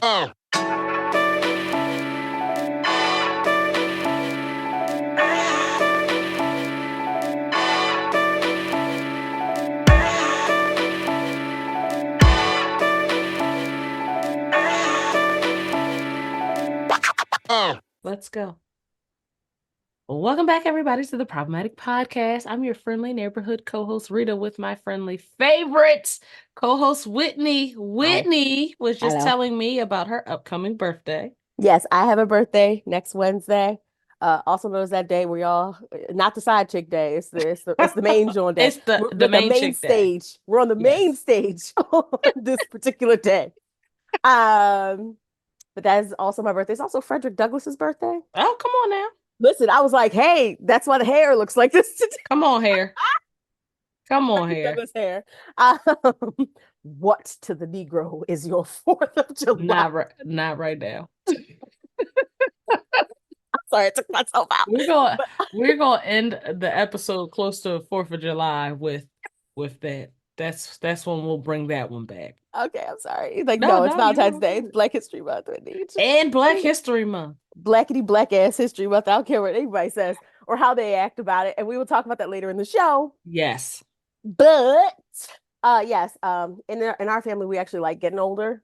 Let's go. Welcome back, everybody, to the Problematic Podcast. I'm your friendly neighborhood co-host, Rita, with my friendly favorite co-host, Whitney. Whitney was just telling me about her upcoming birthday. Yes, I have a birthday next Wednesday. Also known as that day where y'all, not the side chick day, it's the main joint day. It's the main stage. Day. We're on the main stage on this particular day. But that is also my birthday. It's also Frederick Douglass's birthday. Oh, come on now. Listen, I was like, hey, that's why the hair looks like this today. Come on, hair. Come on, hair. Douglas hair. What to the Negro is your 4th of July? Not right now. Sorry, I took myself out. We're gonna end the episode close to 4th of July with that. That's when we'll bring that one back. Okay, I'm sorry. No, it's Valentine's Day. It's Black History Month. And Black History Month. Blackity black ass history month. I don't care what anybody says or how they act about it. And we will talk about that later in the show. Yes. But yes, in our family, we actually like getting older.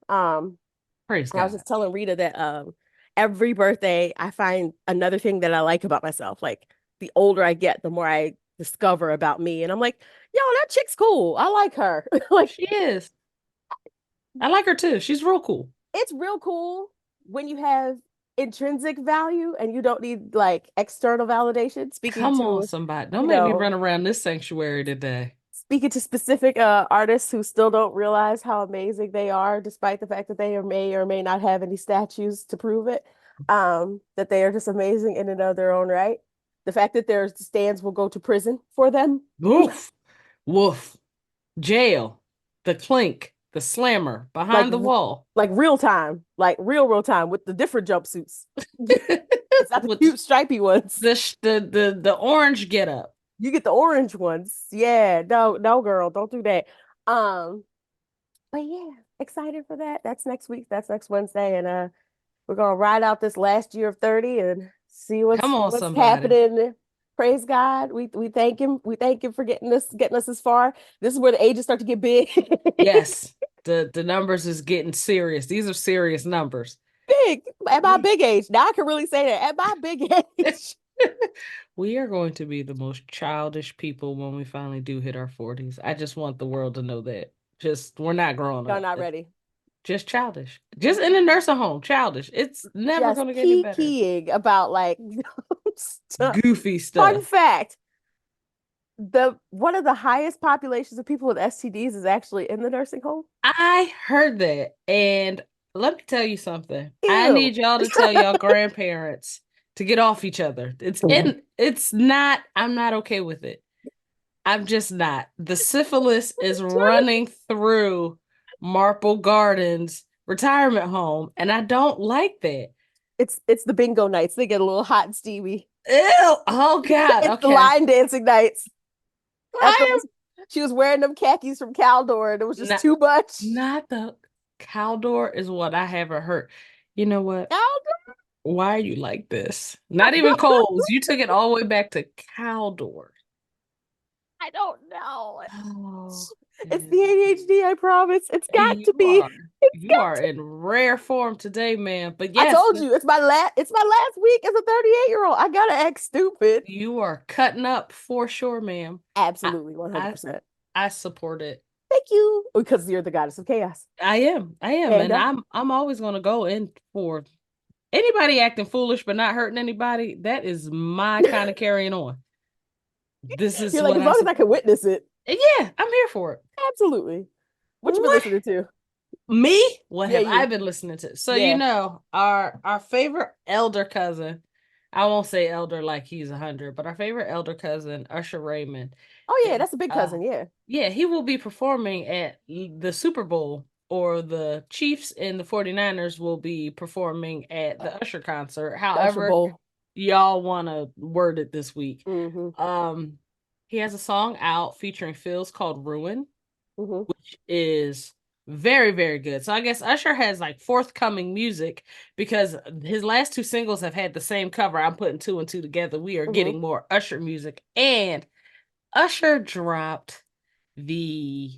Praise God. I was just telling Rita that every birthday I find another thing that I like about myself. Like the older I get, the more I discover about me. And I'm like, yo, that chick's cool. I like her. Like she is. I like her too. She's real cool. It's real cool when you have intrinsic value and you don't need like external validation. Come on, somebody. Don't make me run around this sanctuary today. Speaking to specific artists who still don't realize how amazing they are, despite the fact that they may or may not have any statues to prove it, that they are just amazing in and of their own right. The fact that their stands will go to prison for them. Woof. Woof. Jail. The clink. The slammer behind the wall. Like real time. Like real time with the different jumpsuits. It's not the cute stripy ones. The orange get up. You get the orange ones. Yeah. No, girl, don't do that. But yeah, excited for that. That's next week. That's next Wednesday. And we're gonna ride out this last year of 30 and see what's happening. Praise God. We thank him. We thank him for getting us as far. This is where the ages start to get big. Yes. The numbers is getting serious. These are serious numbers. Big. At my big age. Now I can really say that. At my big age. We are going to be the most childish people when we finally do hit our 40s. I just want the world to know that. We're not growing up. Y'all not ready. Just childish. Just in a nursing home. Childish. It's never going to get any better. Keying about like goofy stuff. Fun fact. One of the highest populations of people with STDs is actually in the nursing home. I heard that. And let me tell you something. Ew. I need y'all to tell y'all grandparents to get off each other. I'm not okay with it. I'm just not. The syphilis is running through Marple Gardens retirement home, and I don't like that. It's the bingo nights. They get a little hot and steamy. Ew. Oh God. It's the line dancing nights. She was wearing them khakis from Caldor, and it was just too much. Not the Caldor is what I haven't heard. You know what? Caldor? Why are you like this? Not even Kohl's. You took it all the way back to Caldor. I don't know. Oh, it's the ADHD, I promise. It's got to be. You are in rare form today, man. But yes, I told you it's my last week as a 38-year-old. I gotta act stupid. You are cutting up for sure, ma'am. Absolutely, 100%. I support it. Thank you, because you're the goddess of chaos. I am, and I'm always gonna go in for anybody acting foolish but not hurting anybody. That is my kind of carrying on. This is you're like, as long as I can witness it. Yeah, I'm here for it. Absolutely. What you been listening to? Me? What have I been listening to? So you know, our favorite elder cousin, I won't say elder like he's 100, but our favorite elder cousin, Usher Raymond. Oh yeah, that's a big cousin, yeah. Yeah, he will be performing at the Super Bowl, or the Chiefs and the 49ers will be performing at the Usher concert. However, y'all want to word it this week. Mm-hmm. He has a song out featuring Pheelz called Ruin, which is Very, very good. So I guess Usher has like forthcoming music because his last two singles have had the same cover. I'm putting two and two together. We are Mm-hmm. getting more Usher music. And Usher dropped the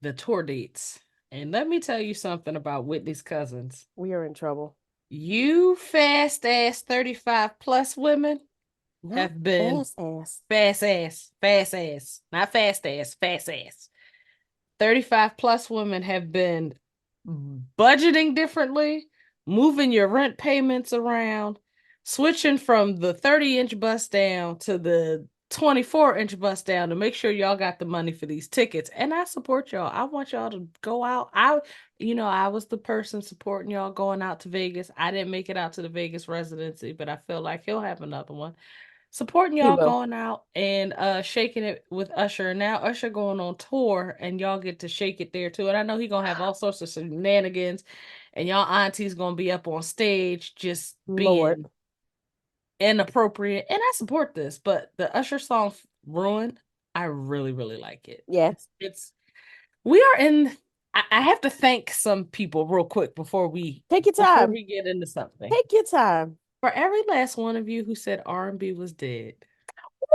the tour dates. And let me tell you something about Whitney's cousins. We are in trouble. You fast ass 35 plus women Not have been fast ass. fast ass, not fast ass, fast ass. 35 plus women have been budgeting differently, moving your rent payments around, switching from the 30-inch bust down to the 24-inch bust down to make sure y'all got the money for these tickets. And I support y'all. I want y'all to go out. I was the person supporting y'all going out to Vegas. I didn't make it out to the Vegas residency, but I feel like he'll have another one supporting He y'all will. going out and shaking it with Usher. And now Usher going on tour and y'all get to shake it there too. And I know he gonna have all sorts of shenanigans and y'all aunties gonna be up on stage just Lord. being inappropriate. And I support this, but the Usher song Ruined, I really, really like it. Yeah. It's we are in I have to thank some people real quick Take your before time. we get into something. Take your time. For every last one of you who said R&B was dead,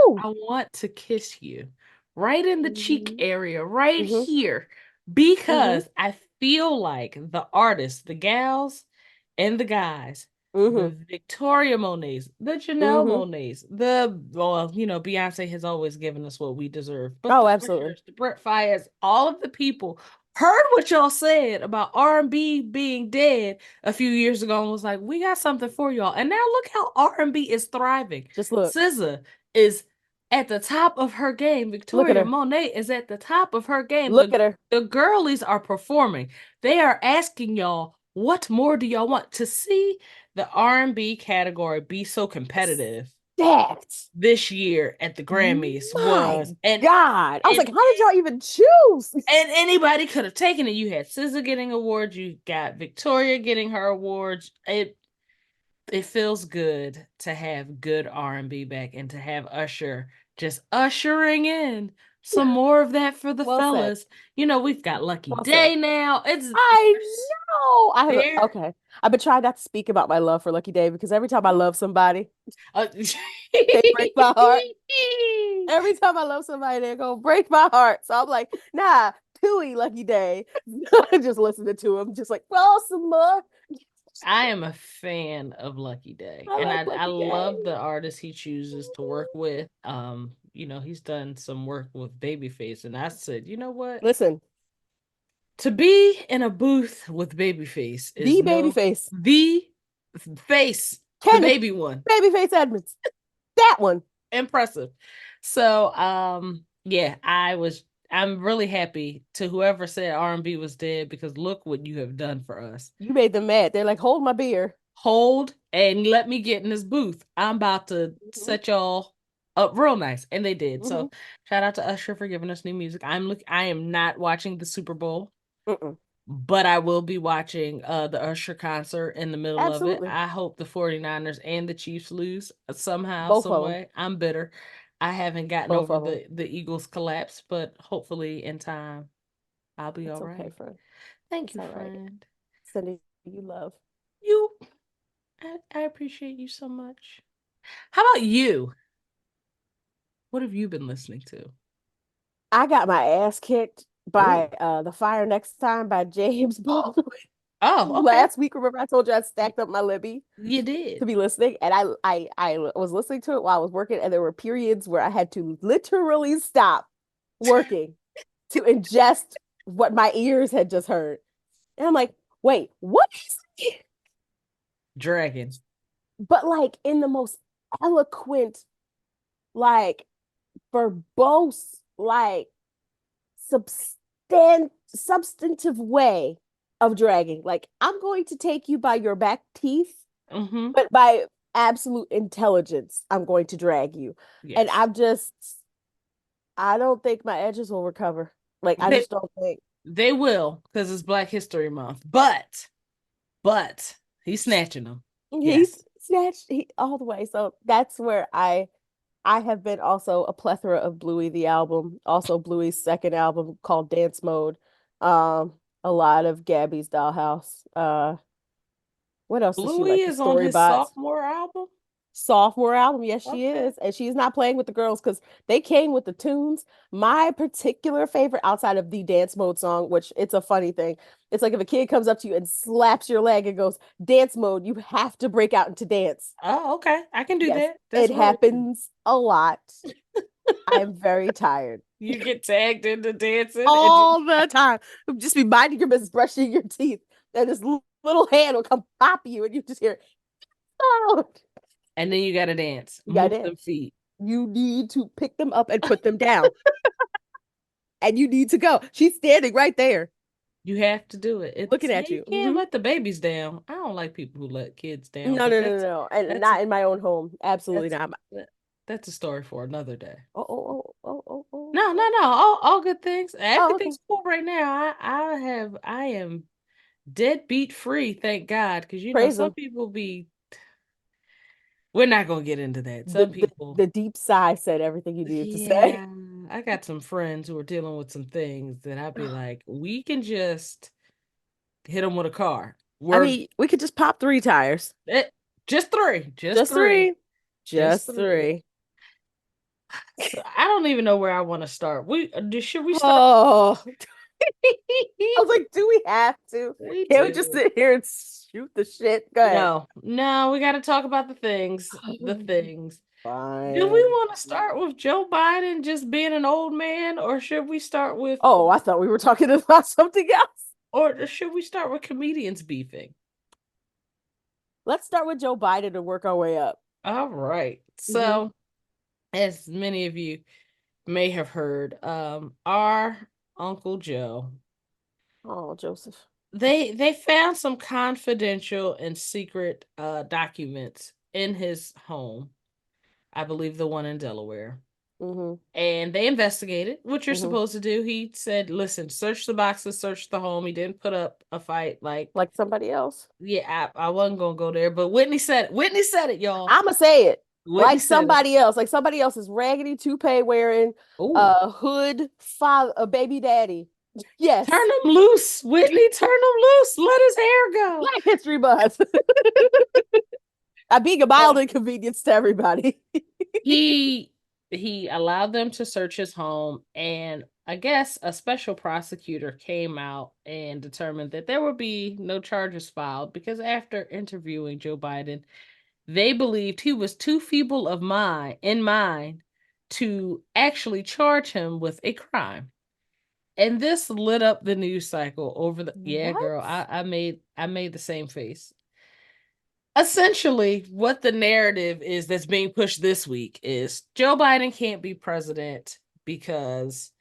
Woo. I want to kiss you right in the cheek Mm-hmm. area, right Mm-hmm. here, Mm-hmm. because I feel like the artists, the gals and the guys, the Mm-hmm. Victoria Monets, the Janelle Mm-hmm. Monets, Beyonce has always given us what we deserve, but Oh, the absolutely. Ushers, the Brett Fires, all of the people heard what y'all said about R&B being dead a few years ago and was like, we got something for y'all. And now look how R&B is thriving. Just look. SZA is at the top of her game. Look at Victoria her. Monet is at the top of her game. Look at her. The girlies are performing. They are asking y'all, what more do y'all want to see the R&B category be so competitive Stacked. this year at the Grammys My was and God. I was and like, how did y'all even choose? and anybody could have taken it. You had SZA getting awards, you got Victoria getting her awards. It feels good to have good R&B back and to have Usher just ushering in some more of that for the Well said. fellas. We've got Lucky Well said. Day now. It's I know. I have there. okay. I've been trying not to speak about my love for Lucky Day because every time I love somebody, Uh, they break my heart. Every time I love somebody, they're gonna break my heart. So I'm like, nah, Tui Lucky Day. Just listening to him, just like, well, some more. I am a fan of Lucky Day, I and like I Lucky Day. love the artists he chooses to work with. He's done some work with Babyface, and I said, you know what? Listen, To be in a booth with Babyface is the baby face. the face, the Kenneth baby one. Babyface Edmonds. That one. Impressive. So, yeah, I'm really happy to whoever said R&B was dead because look what you have done for us. You made them mad. They're like, hold my beer. Hold and let me get in this booth. I'm about to Mm-hmm. set y'all up real nice. And they did. Mm-hmm. So shout out to Usher for giving us new music. I am not watching the Super Bowl, Mm-mm. but I will be watching the Usher concert in the middle of it. Absolutely. I hope the 49ers and the Chiefs lose somehow, Both some of them. way. I'm bitter. I haven't gotten Both over of them. the Eagles collapse, but hopefully in time I'll be It's all okay, right. friend. Thank It's you, all right. friend. Sending you love. You I appreciate you so much. How about you? What have you been listening to? I got my ass kicked Oh. by The Fire Next Time by James Baldwin. Oh, okay. Last week, remember I told you I stacked up my Libby You to did. be listening, and I was listening to it while I was working, and there were periods where I had to literally stop working to ingest what my ears had just heard. And I'm like, wait, what is it? Dragon. But like in the most eloquent, like verbose, like substantive way of dragging. Like, I'm going to take you by your back teeth, Mm-hmm. but by absolute intelligence, I'm going to drag you. And Yes. I don't think my edges will recover. Like, I They just don't think. they will because it's Black History Month. But he's snatching them. He's Yes. snatched all the way. So that's where I have been also a plethora of Bluey the album, also Bluey's second album called Dance Mode. A lot of Gabby's Dollhouse. What else does she Bluey like? The is on his Storybots. sophomore album. Sophomore album, yes, she Okay. is. And she's not playing with the girls because they came with the tunes. My particular favorite outside of the dance mode song, which it's a funny thing. It's like if a kid comes up to you and slaps your leg and goes, dance mode, you have to break out into dance. Oh, okay. I can do Yes, that. That's it real easy. happens a lot. I'm very tired. You get tagged into dancing and All the time. Just be minding your business, brushing your teeth, and this little hand will come pop you, and you just hear, oh, and then you gotta dance. you got Move it. them feet. You need to pick them up and put them down, and you need to go. She's standing right there, You have to do it. It's looking yeah, at you you. can't let the babies down. I don't like people who let kids down, No, but no, no, no, no, and that's a not in my own home. Absolutely that's not. that's a story for another day. Oh, oh, oh, oh, oh, No, oh, no, no. All good things. oh, okay. Everything's cool right now. I am deadbeat free, thank God. Because Praise some them. people be we're not gonna get into that. The, Some the people the deep sigh said everything you needed to say. yeah, I got some friends who are dealing with some things that I'd be like, we can just hit them with a car. I We're mean, we could just pop 3 tires. it, just three, just Just three, three. just Just three. three. So I don't even know where I want to start. Should we start? Oh, I was like, do we have to? We Can't we just do. sit here and shoot the shit? Go ahead. No, no, we got to talk about the things. The things. Do we Fine. want to start with Joe Biden just being an old man, or should we start with, Oh, I thought we were talking about something else. comedians beefing? Let's start with Joe Biden and work our way up. All right. Hmm. So, as many of you may have heard, our Uncle Joe, Oh, Joseph. they found some confidential and secret documents in his home. I believe the one in Delaware. Hmm. And they investigated, what you're Hmm. supposed to do. He said, listen, search the boxes, search the home. He didn't put up a fight. Like, Like somebody else. yeah, I wasn't gonna go there, but Whitney said it. Whitney said it, y'all. I'ma say it. Whitney said it. Like somebody else is raggedy toupee wearing Oh, hood father a baby daddy. turn Yes. him loose, Whitney. Turn him loose. Let his hair go. Black History Month. I'm being a mild Uh, inconvenience to everybody. he he allowed them to search his home, and I guess a special prosecutor came out and determined that there would be no charges filed because after interviewing Joe Biden, they believed he was too feeble of mind to actually charge him with a crime. And this lit up the news cycle over the yeah, What? girl. I made the same face. Essentially, what the narrative is that's being pushed this week is Joe Biden can't be president because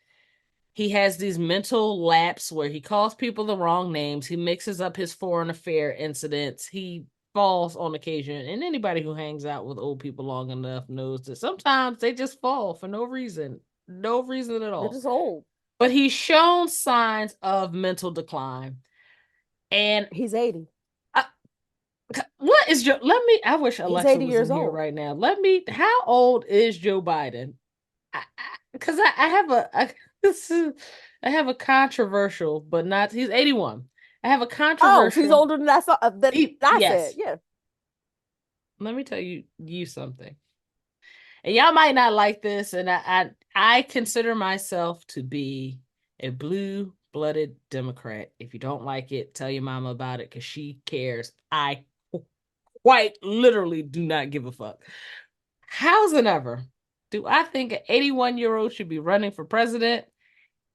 he has these mental lapse where he calls people the wrong names, he mixes up his foreign affair incidents, he falls on occasion. And anybody who hangs out with old people long enough knows that sometimes they just fall for no reason, no reason at They're all. just old. But he's shown signs of mental decline. And He's 80. what is Joe? Let me. I wish He's Alexa 80 was years in here old. right now. Let me. How old is Joe Biden? Because I have I have a controversial, but not. He's 81. I have a Oh, so he's controversial. older than I saw than I said. Yes. Yeah. Let me tell you something. And y'all might not like this, and I consider myself to be a blue-blooded Democrat. If you don't like it, tell your mama about it because she cares. I quite literally do not give a fuck. How's it ever? Do I think an 81-year-old should be running for president?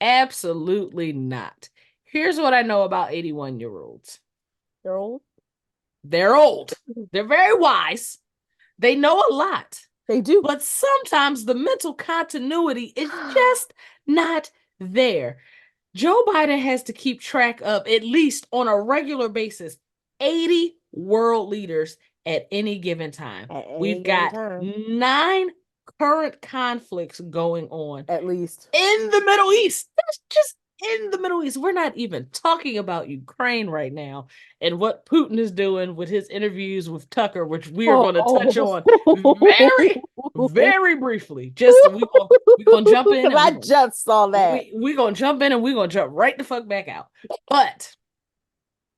Absolutely not. Here's what I know about 81-year-olds. They're old. They're old. They're very wise. They know a lot. They do. But sometimes the mental continuity is just not there. Joe Biden has to keep track of, at least on a regular basis, 80 world leaders at any given time. At any We've given got time. 9 current conflicts going on At least. in the Middle East. That's just in the Middle East. We're not even talking about Ukraine right now and what Putin is doing with his interviews with Tucker, which we are going to touch Oh. on very, very briefly. Just we gonna jump in Because and I just saw that. we gonna jump in and we're gonna jump right the fuck back out. But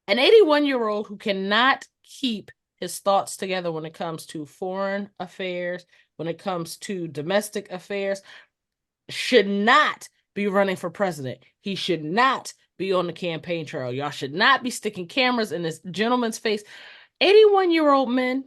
an 81-year-old who cannot keep his thoughts together when it comes to foreign affairs, when it comes to domestic affairs, should not be running for president. He should not be on the campaign trail. Y'all should not be sticking cameras in this gentleman's face. 81-year-old men,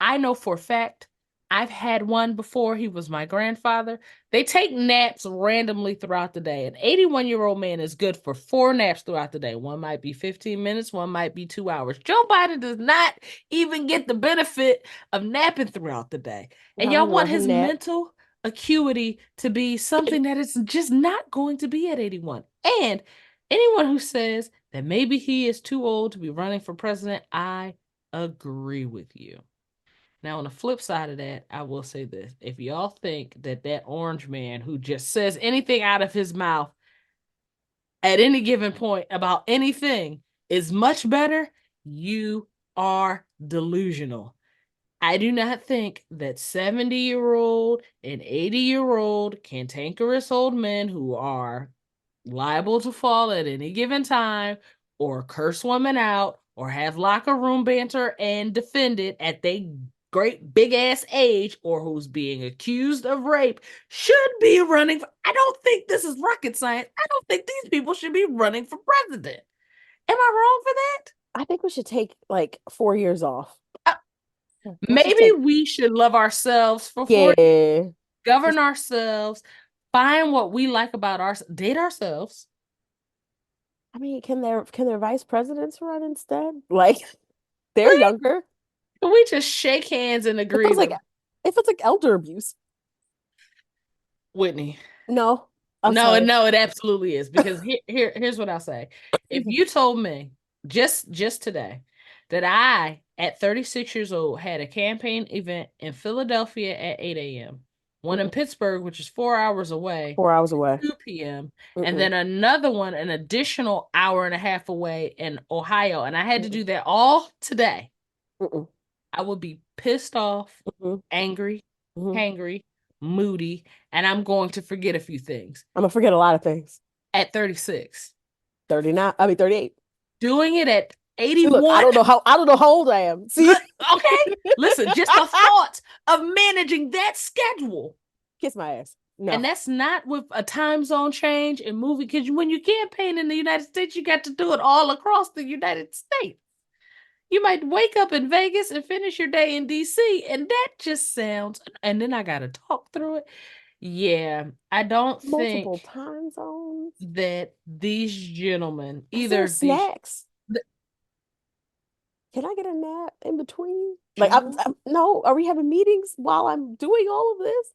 I know for a fact, I've had one before. He was my grandfather. They take naps randomly throughout the day. An 81-year-old man is good for 4 naps throughout the day. One might be 15 minutes, one might be 2 hours. Joe Biden does not even get the benefit of napping throughout the day. And I y'all would want let him his nap. mental acuity to be something that is just not going to be at 81. And anyone who says that maybe he is too old to be running for president, I agree with you. Now, on the flip side of that, I will say this. If y'all think that that orange man who just says anything out of his mouth at any given point about anything is much better, you are delusional. I do not think that 70-year-old and 80-year-old cantankerous old men who are liable to fall at any given time or curse women out or have locker room banter and defend it at their great big ass age or who's being accused of rape should be running for, I don't think this is rocket science. I don't think these people should be running for president. Am I wrong for that? I think we should take like 4 years off. Uh, Let's just Maybe take, we should love ourselves for 4 years, yeah. govern Just, ourselves, find what we like about us, date ourselves. I mean, can their vice presidents run instead? Like they're Right? younger. Can we just shake hands and It agree feels like that it feels like elder abuse. Whitney? No, I'm No, sorry. no, it absolutely is. Because here's what I'll say. If you told me just today that I, at 36 years old, had a campaign event in Philadelphia at 8 a.m., one in Mm-mm. Pittsburgh, which is 4 hours away, 4 hours away. 2 p.m., and Mm-mm. then another one, an additional hour and a half away in Ohio, and I had to Mm-mm. do that all today, Mm-mm. I would be pissed off, Mm-mm. angry, Mm-mm. hangry, moody, and I'm going to forget a few things. I'm gonna forget a lot of things. At 36, 39. I mean 38. doing it at See, look, 81. I don't know how old I am. See? Okay, listen, just the thought of managing that schedule. Kiss my ass. And No. that's not with a time zone change and movie, because when you campaign in the United States, you got to do it all across the United States. You might wake up in Vegas and finish your day in DC, and that just sounds, and then I got to talk through it. Yeah, I don't Multiple think time zones. that these gentlemen, Is there either these snacks? Can I get a nap in between? Like, gentlemen, no, are we having meetings while I'm doing all of this?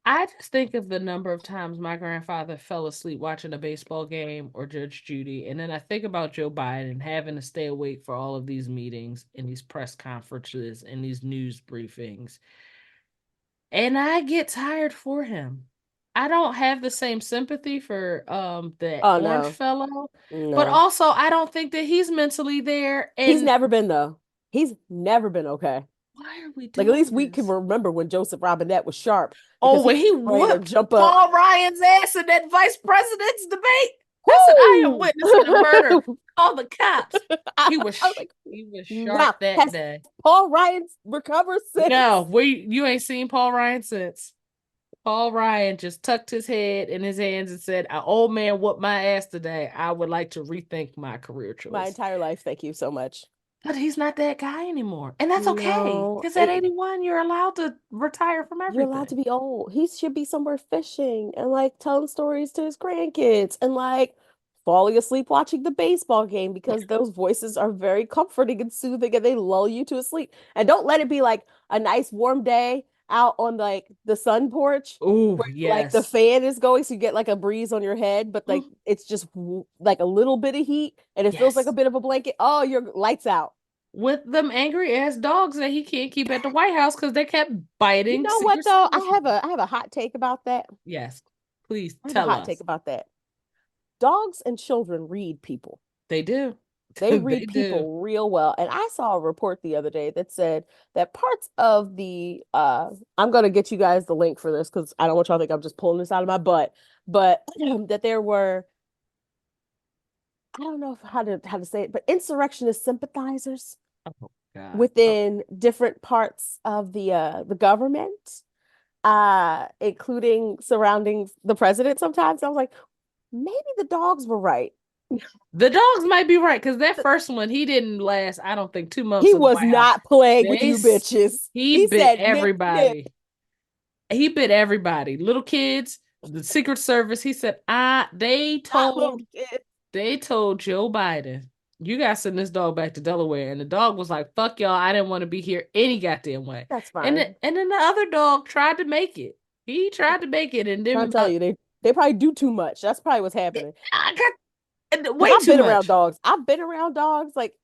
I just think of the number of times my grandfather fell asleep watching a baseball game or Judge Judy. And then I think about Joe Biden having to stay awake for all of these meetings and these press conferences and these news briefings. And I get tired for him. I don't have the same sympathy for that Oh orange no, fellow, but no. also I don't think that he's mentally there. He's And never been though. He's never been okay. why are we Like at least doing we can this? remember when Joseph Robinette was sharp Oh, because he when he was ready to whooped jump up. Paul Ryan's ass in that vice president's debate. I said, I am Woo! witnessing a murder. Call the cops. I, He was I was like, he was wow, sharp that has day. Paul Ryan's recovered No, since? we you ain't seen Paul Ryan since. Paul Ryan just tucked his head in his hands and said, "An old man whooped my ass today. I would like to rethink my career My choice." entire life, thank you so much. But he's not that guy anymore. And that's okay. No, Because at 81, you're allowed to retire from you're allowed everything. to be old. He should be somewhere fishing and like telling stories to his grandkids and like falling asleep watching the baseball game because those voices are very comforting and soothing and they lull you to sleep. And don't let it be like a nice warm day out on like the sun porch Oh, where like the yes. fan is going so you get like a breeze on your head, but like it's just like a little bit of heat and it feels like a Yes. bit of a blanket. Oh, your lights out. With them angry ass dogs that he can't keep at the White House because they kept You biting know what Secret though? Service I members. have a hot take about that. Yes, please I have a tell hot take us. about that. dogs and children read people. They do. They They read do. people real well. And I saw a report the other day that said that parts of the I'm gonna get you guys the link for this because I don't want y'all to think I'm just pulling this out of my butt, but that there were, I don't know how to say it, but insurrectionist sympathizers Oh God. Oh, within different parts of the government, including surrounding the president sometimes. I was like, maybe the dogs were right. the dogs might be right because that first one he didn't last. I don't think 2 months He in the was White House. not playing with They you bitches. he He bit said nip nip. everybody. He bit everybody. Little kids, the Secret Service. He said, they Not little told kid. Joe Biden, you gotta send this dog back to Delaware. And the dog was like, fuck y'all, I didn't want to be here any goddamn way. That's And fine. then the other dog tried to make it. He tried to make it, and Trying then to tell you, they probably do too much. That's probably what's happening. I got Because way I've too been around much. dogs. I've been around dogs. Like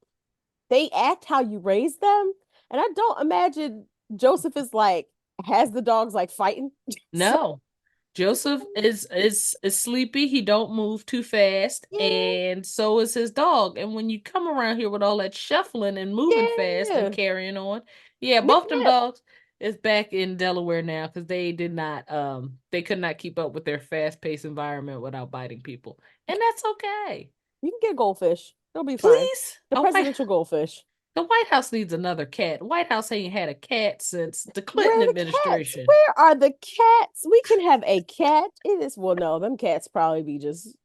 they act how you raise them. And I don't imagine Joseph is like has the dogs like fighting. So No. Joseph is sleepy. He don't move too fast, yeah, and so is his dog. And when you come around here with all that shuffling and moving fast and yeah. carrying on, yeah, Nip both them nip. dogs is back in Delaware now because they could not keep up with their fast paced environment without biting people, and that's okay. You can get goldfish. They'll be fine. Please, The presidential goldfish. the White House needs another cat. The White House ain't had a cat since the Where Clinton are the cats? administration. Where are the cats? We can have a cat. It is, well, no, them cats probably be just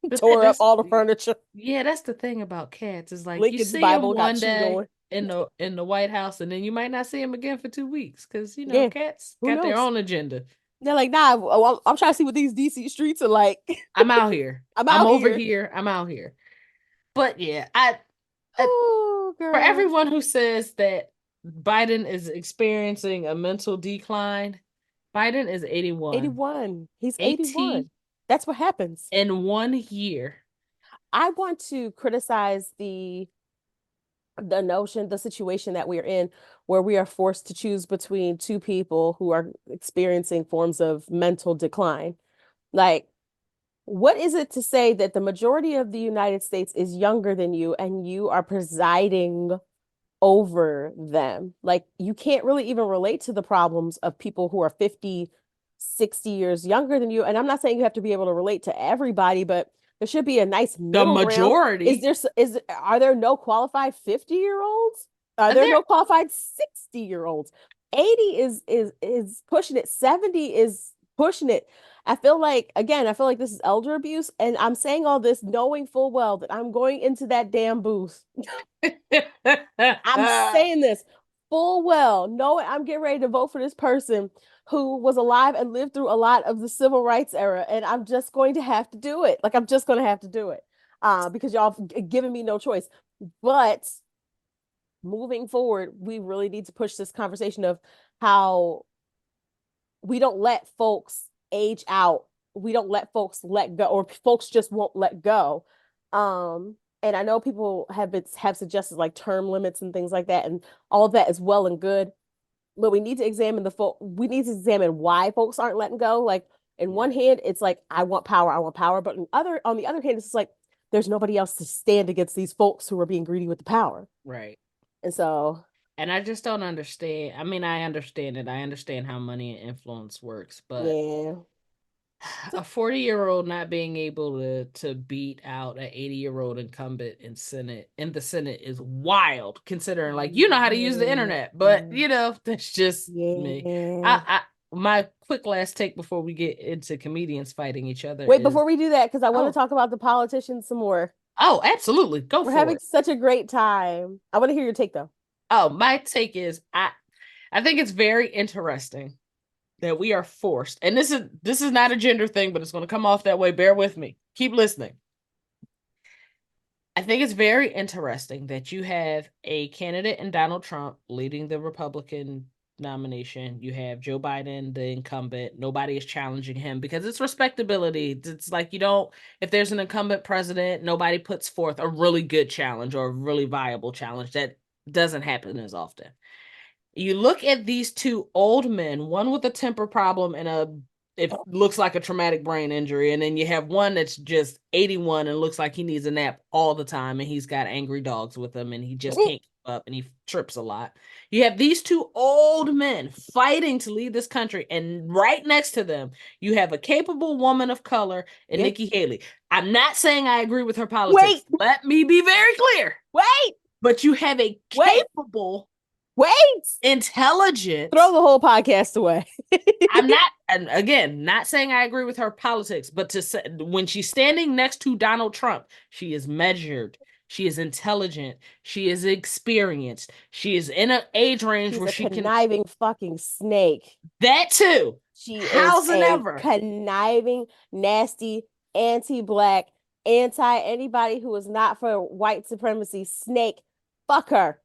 The thing tore up that's all the furniture. Yeah, that's the thing about cats is like you Lincoln's see them Bible got one chewed day on. in the White House, and then you might not see them again for 2 weeks because Yeah, cats who got their knows? own agenda. They're like, nah, I'm trying to see what these DC streets are like. I'm out here. I'm I'm out over here. here. I'm out here. But yeah, I Oh, for girl. everyone who says that Biden is experiencing a mental decline, Biden is 81. 81. He's 80 81. That's what happens. in 1 year. I want to criticize the notion, the situation that we're in, where we are forced to choose between two people who are experiencing forms of mental decline. Like, what is it to say that the majority of the United States is younger than you and you are presiding over them? Like, you can't really even relate to the problems of people who are 50, 60 years younger than you. And I'm not saying you have to be able to relate to everybody, but there should be a nice The middle ground. majority. Are there no qualified 50-year-olds? Are there There no qualified 60-year-olds? 80 is pushing it. 70 is pushing it. I feel like this is elder abuse. And I'm saying all this knowing full well that I'm going into that damn booth. I'm saying this full well, knowing I'm getting ready to vote for this person who was alive and lived through a lot of the civil rights era, and I'm just going to have to do it. Like I'm just going to have to do it, because y'all have given me no choice. But moving forward, we really need to push this conversation of how we don't let folks age out. We don't let folks let go, or folks just won't let go. And I know people have suggested like term limits and things like that, and all of that is well and good. But we need to examine we need to examine why folks aren't letting go. Like in Yeah, one hand, it's like I want power, but on the other hand, it's just like there's nobody else to stand against these folks who are being greedy with the power. right. And so, And I just don't understand. I mean, I understand it. I understand how money and influence works, but yeah. So, a 40-year-old not being able to beat out an 80-year-old incumbent in the Senate is wild considering like you know how to use the internet, but that's just me. yeah. I my quick last take before we get into comedians fighting each other Wait, is before we do that, because I want to oh, talk about the politicians some more. absolutely. Go We're for having it. such a great time. I want to hear your take though. Oh, my take is I think it's very interesting that we are forced, and this is not a gender thing, but it's going to come off that way. Bear with me. Keep listening. I think it's very interesting that you have a candidate in Donald Trump leading the Republican nomination. You have Joe Biden, the incumbent. Nobody is challenging him because it's respectability. It's like you don't, if there's an incumbent president, nobody puts forth a really good challenge or a really viable challenge. That doesn't happen as often. You look at these two old men, one with a temper problem and it looks like a traumatic brain injury, and then you have one that's just 81 and looks like he needs a nap all the time, and he's got angry dogs with him, and he just can't keep up, and he trips a lot. You have these two old men fighting to lead this country, and right next to them, you have a capable woman of color and Yep. Nikki Haley. I'm not saying I agree with her politics. Wait. Let me be very clear. Wait. But you have a capable, intelligent. Throw the whole podcast away. I'm not, and again, not saying I agree with her politics, but to say when she's standing next to Donald Trump, she is measured, she is intelligent, she is experienced, she is in an age range She's where a she conniving fucking snake. That too. She How's is it a ever? conniving, nasty, anti-black, anybody who is not for white supremacy snake. Fuck her.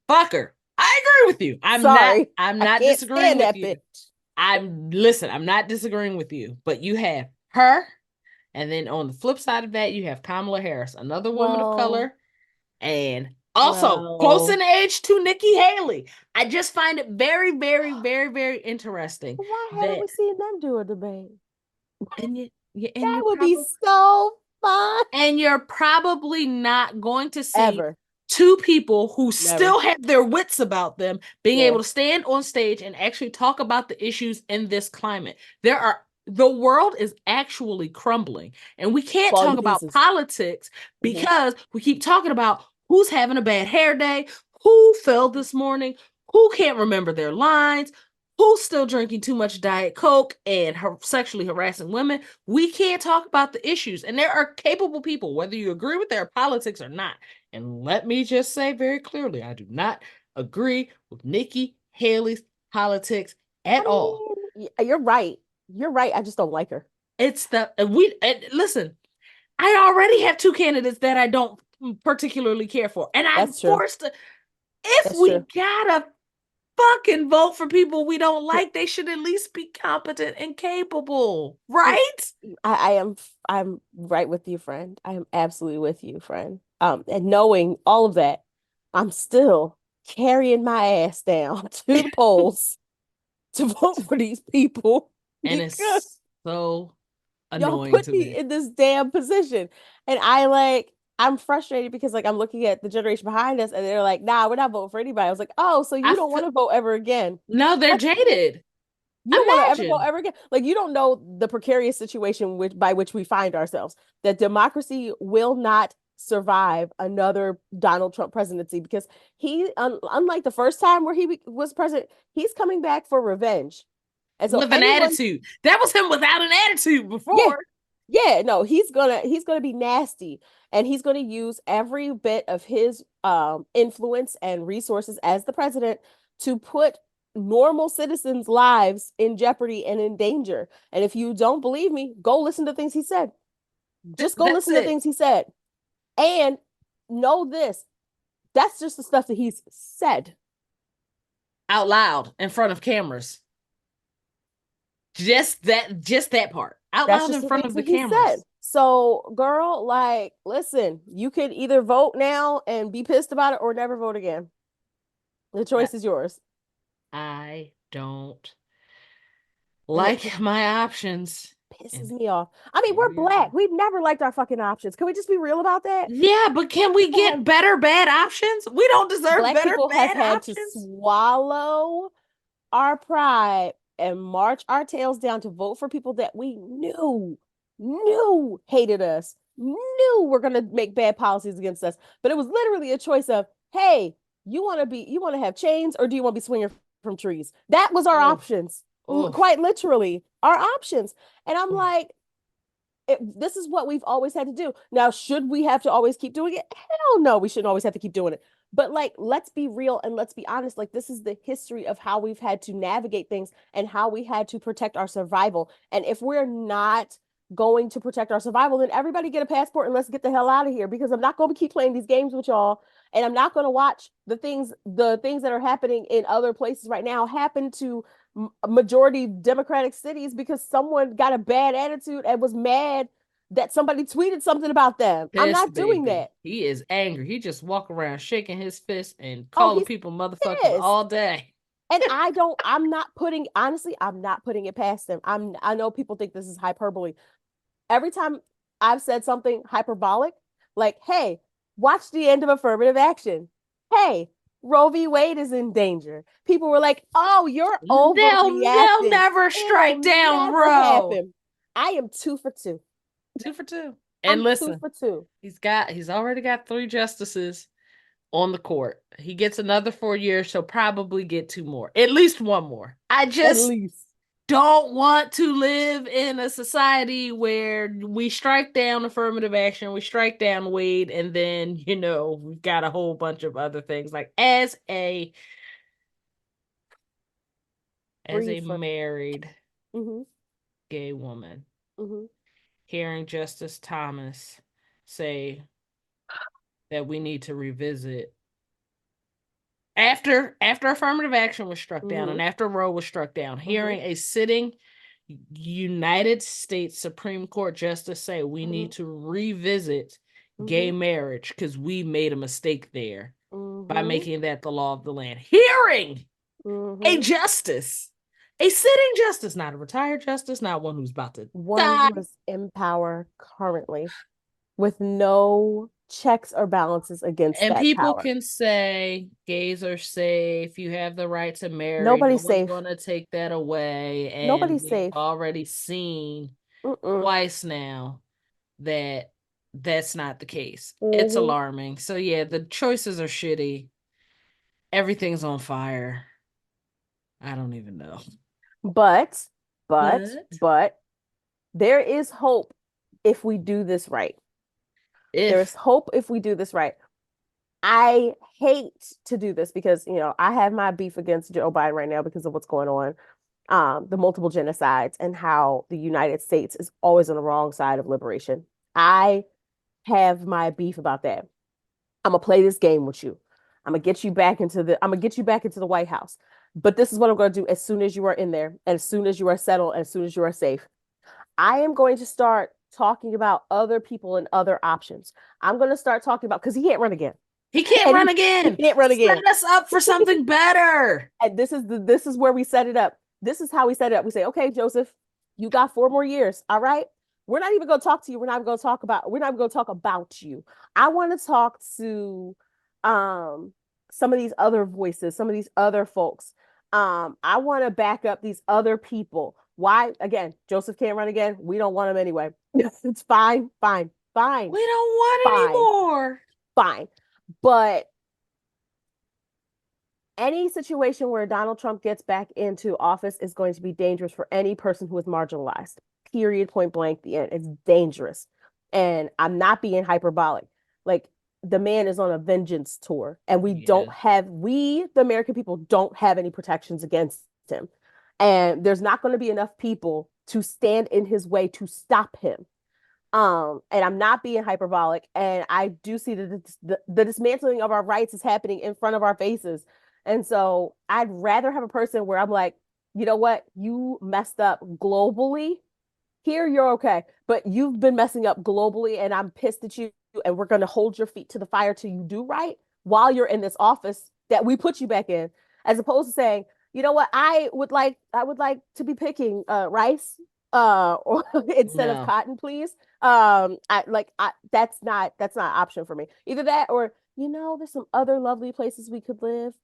Fuck her. I agree with you. I'm not disagreeing with you. Bitch. I'm not disagreeing with you, but you have her, and then on the flip side of that, you have Kamala Harris, another woman of color, and also close in age to Nikki Haley. I just find it very, very, very, very interesting. Why haven't we seen them do a debate? And that would be so fun. And you're probably not going to see two people who still have their wits about them being able to stand on stage and actually talk about the issues in this climate. The world is actually crumbling, and we can't talk about politics because we keep talking about who's having a bad hair day, who fell this morning, who can't remember their lines, who's still drinking too much Diet Coke and sexually harassing women. We can't talk about the issues, and there are capable people, whether you agree with their politics or not. And let me just say very clearly, I do not agree with Nikki Haley's politics at all. You're right. You're right. I just don't like her. Listen, I already have two candidates that I don't particularly care for. And I'm forced to, if we gotta fucking vote for people we don't like, they should at least be competent and capable, right? I'm right with you, friend. I am absolutely with you, friend. And knowing all of that, I'm still carrying my ass down to the polls to vote for these people. And it's so annoying. Y'all put me in this damn position. And I'm frustrated because I'm looking at the generation behind us and they're like, nah, we're not voting for anybody. I was like, oh, so you don't want to vote ever again. No, they're jaded. You don't want to ever vote ever again. You don't know the precarious situation by which we find ourselves. That democracy will not survive another Donald Trump presidency because he, unlike the first time where he was president, he's coming back for revenge. And so with an attitude. That was him without an attitude before. Yeah, no, he's gonna be nasty, and he's gonna use every bit of his influence and resources as the president to put normal citizens' lives in jeopardy and in danger. And if you don't believe me, go listen to things he said. Just go listen to things he said. And know this, that's just the stuff that he's said. Out loud in front of cameras. Just that part. Out loud in front of the cameras. So, girl, listen, you can either vote now and be pissed about it or never vote again. The choice is yours. I don't like my options. Pisses me off. I mean, we're black. We've never liked our fucking options. Can we just be real about that? Yeah, but can we get better bad options? We don't deserve black better people bad have had options. To swallow our pride and march our tails down to vote for people that we knew hated us, knew were going to make bad policies against us. But it was literally a choice of, hey, you want to have chains or do you want to be swinging from trees? That was our options. Quite literally our options. And I'm like, this is what we've always had to do. Now, should we have to always keep doing it? Hell no, we shouldn't always have to keep doing it. But let's be real and let's be honest. This is the history of how we've had to navigate things and how we had to protect our survival. And if we're not going to protect our survival, then everybody get a passport and let's get the hell out of here, because I'm not going to keep playing these games with y'all. And I'm not going to watch the things that are happening in other places right now happen to majority Democratic cities because someone got a bad attitude and was mad that somebody tweeted something about them. I'm not doing that. He is angry. He just walk around shaking his fist and calling people motherfuckers all day. And I'm not putting it past them. I know people think this is hyperbole. Every time I've said something hyperbolic, like, hey, watch the end of affirmative action. Hey, Roe v. Wade is in danger. People were like, oh, you're They'll overreacting. never It'll strike down never Roe. happen. I am 2 for 2. 2 for 2. And I'm two listen, for two. he's already got 3 justices on the court. He gets another 4 years, he'll probably get 2 more, at least 1 more. I At just least. don't want to live in a society where we strike down affirmative action, we strike down Wade, and then, we've got a whole bunch of other things. Like as Breathe a for. married Mm-hmm. gay woman, Mm-hmm. hearing Justice Thomas say that we need to revisit after affirmative action was struck down Mm-hmm. and after Roe was struck down, Mm-hmm. hearing a sitting United States Supreme Court justice say we Mm-hmm. need to revisit gay Mm-hmm. marriage because we made a mistake there by Mm-hmm. making that the law of the land. Hearing a Mm-hmm. justice, a sitting justice, not a retired justice, not one who's about to One die. who is in power currently with no checks or balances against And that people power. can say gays are safe, you have the right to marry, no Nobody's one's safe. going to take that away. And Nobody's we've safe. already seen Mm-mm. twice now that that's not the case. It's Mm-hmm. alarming. So yeah, the choices are shitty. Everything's on fire. I don't even know. But, but, But but there is hope if we do this right. There is if hope if we do this right. I hate to do this because, I have my beef against Joe Biden right now because of what's going on, the multiple genocides and how the United States is always on the wrong side of liberation. I have my beef about that. I'm gonna play this game with you. I'm gonna get you back into the White House. But this is what I'm gonna do as soon as you are in there, and as soon as you are settled, and as soon as you are safe. I am going to start talking about other people and other options. I'm going to start talking about because he can't run again. he can't And run he again, can't run again. set us up for something better. And this is where we set it up. This is how we set it up. We say, okay, Joseph, you got 4 more years. All right. We're not even going to talk to you. We're not even going to talk about you. I want to talk to some of these other voices, some of these other folks. I want to back up these other people. Why? Again, Joseph can't run again. We don't want him anyway. It's fine, fine, fine, We don't want any fine, more. fine. But any situation where Donald Trump gets back into office is going to be dangerous for any person who is marginalized. Period, point blank, the end. It's dangerous. And I'm not being hyperbolic. Like, the man is on a vengeance tour, and Yeah. the American people, don't have any protections against him. And there's not going to be enough people to stand in his way to stop him. And I'm not being hyperbolic. And I do see that the dismantling of our rights is happening in front of our faces. And so I'd rather have a person where I'm like, you know what? You messed up globally. Here, you're okay. But you've been messing up globally, and I'm pissed at you. And we're going to hold your feet to the fire till you do right while you're in this office that we put you back in, as opposed to saying, you know what? I would like to be picking rice or instead of No. cotton, please. That's not an option for me. Either that or, there's some other lovely places we could live.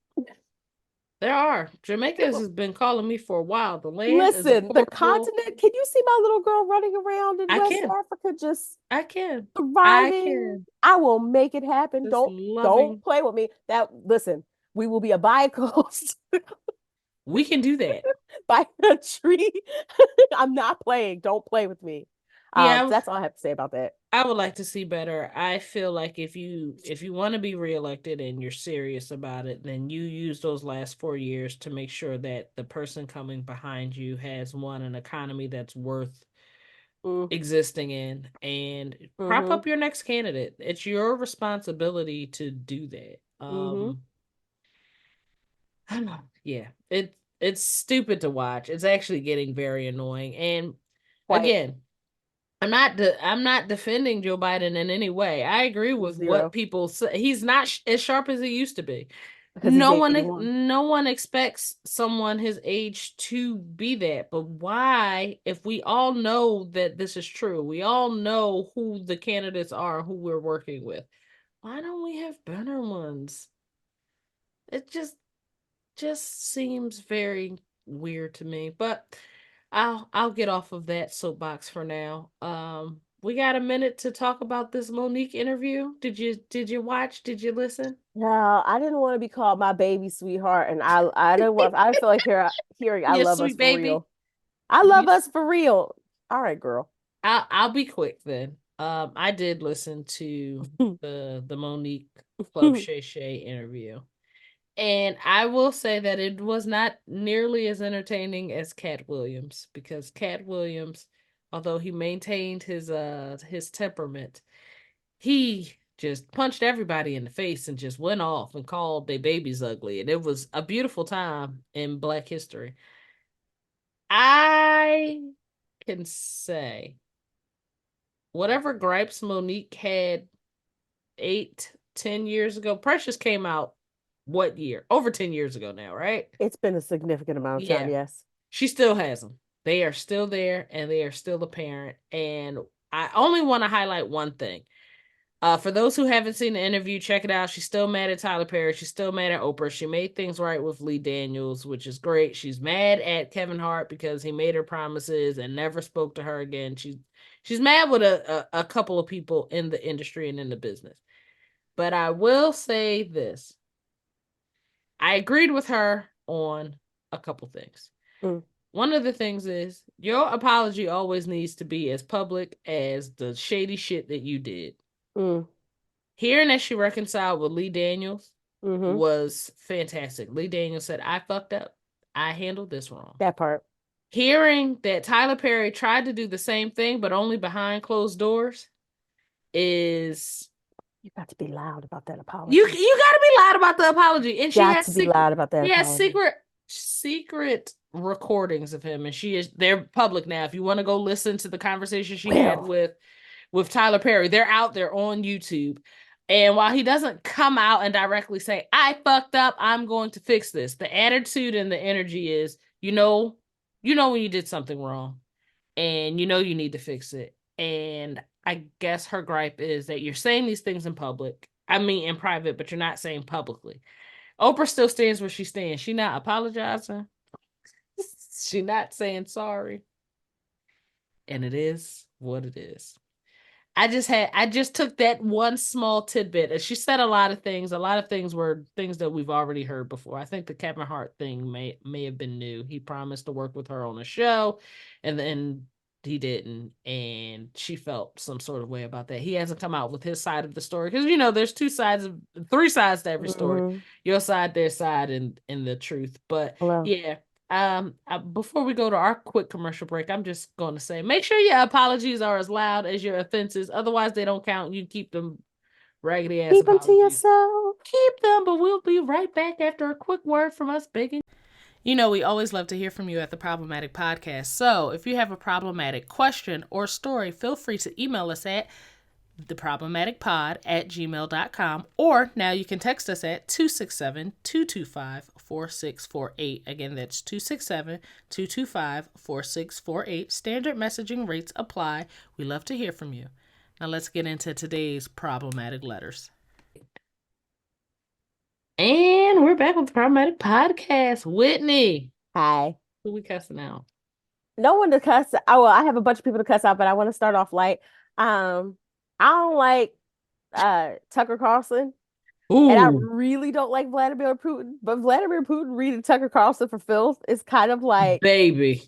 There are. Jamaica has been calling me for a while. The land is Listen, the affordable. continent, can you see my little girl running around in I West can. Africa just I can. I thriving? can. I will make it happen. Just Don't loving. play with me. Listen, we will be a by coast We can do that. by a tree. I'm not playing. Don't play with me. Yeah, That's all I have to say about that. I would like to see better. I feel like if you want to be reelected and you're serious about it, then you use those last 4 years to make sure that the person coming behind you has an economy that's worth Mm, existing in, and prop mm-hmm, up your next candidate. It's your responsibility to do that. mm-hmm. Yeah, it's stupid to watch. It's actually getting very annoying. And Quite again, I'm not defending Joe Biden in any way. I agree with what zero. people say. He's not as sharp as he used to be. because he's 81. No one expects someone his age to be that. But why, if we all know that this is true, we all know who the candidates are, who we're working with, why don't we have better ones? It just seems very weird to me. But I'll get off of that soapbox for now. We got a minute to talk about this Monique interview. Did you watch? Did you listen? No, I didn't want to be called my baby sweetheart, and I don't want. I feel like hearing I Yes, love us sweet for baby. real. I love us for real. All right, girl. I'll be quick then. I did listen to the Monique Club Shay Shay interview. And I will say that it was not nearly as entertaining as Cat Williams, because Cat Williams, although he maintained his temperament, he just punched everybody in the face and just went off and called their babies ugly. And it was a beautiful time in Black history. I can say whatever gripes Monique had 8, 10 years ago, Precious came out what year? Over 10 years ago now, right? It's been a significant amount of time, Yeah. yes. She still has them. They are still there and they are still apparent. And I only want to highlight one thing. For those who haven't seen the interview, check it out. She's still mad at Tyler Perry. She's still mad at Oprah. She made things right with Lee Daniels, which is great. She's mad at Kevin Hart because he made her promises and never spoke to her again. She's mad with a couple of people in the industry and in the business. But I will say this. I agreed with her on a couple things. Mm. One of the things is your apology always needs to be as public as the shady shit that you did. Mm. Hearing that she reconciled with Lee Daniels Mm-hmm. was fantastic. Lee Daniels said, I fucked up. I handled this wrong. That part. Hearing that Tyler Perry tried to do the same thing, but only behind closed doors is... You got to be loud about that apology. You got to be loud about the apology. And got to be loud about that she has apology. secret recordings of him, and they're public now. If you want to go listen to the conversation she had with Tyler Perry, they're out there on YouTube. And while he doesn't come out and directly say, I fucked up, I'm going to fix this, the attitude and the energy is, when you did something wrong and you need to fix it. And I guess her gripe is that you're saying these things in public. I mean, in private, but you're not saying publicly. Oprah still stands where she stands. She not apologizing. She not saying sorry. And it is what it is. I just took that one small tidbit. She said a lot of things. A lot of things were things that we've already heard before. I think the Kevin Hart thing may have been new. He promised to work with her on a show, and then he didn't, and she felt some sort of way about that. He hasn't come out with his side of the story because there's three sides to every story. Mm-hmm. Your side, their side, and the truth. But Hello. yeah. Before we go to our quick commercial break, I'm just going to say, make sure your apologies are as loud as your offenses. Otherwise, they don't count. You keep them raggedy ass Keep them to apologies. yourself. Keep them, but we'll be right back after a quick word from us begging. We always love to hear from you at the Problematic Podcast. So if you have a problematic question or story, feel free to email us at theproblematicpod@gmail.com, or now you can text us at 267-225-4648. Again, that's 267-225-4648. Standard messaging rates apply. We love to hear from you. Now let's get into today's problematic letters. And we're back with the Problematic Podcast. Whitney. Hi. Who we cussing out? No one to cuss. Oh, well, I have a bunch of people to cuss out, but I want to start off light. I don't like Tucker Carlson. Ooh. And I really don't like Vladimir Putin. But Vladimir Putin reading Tucker Carlson for Pheelz is kind of like baby.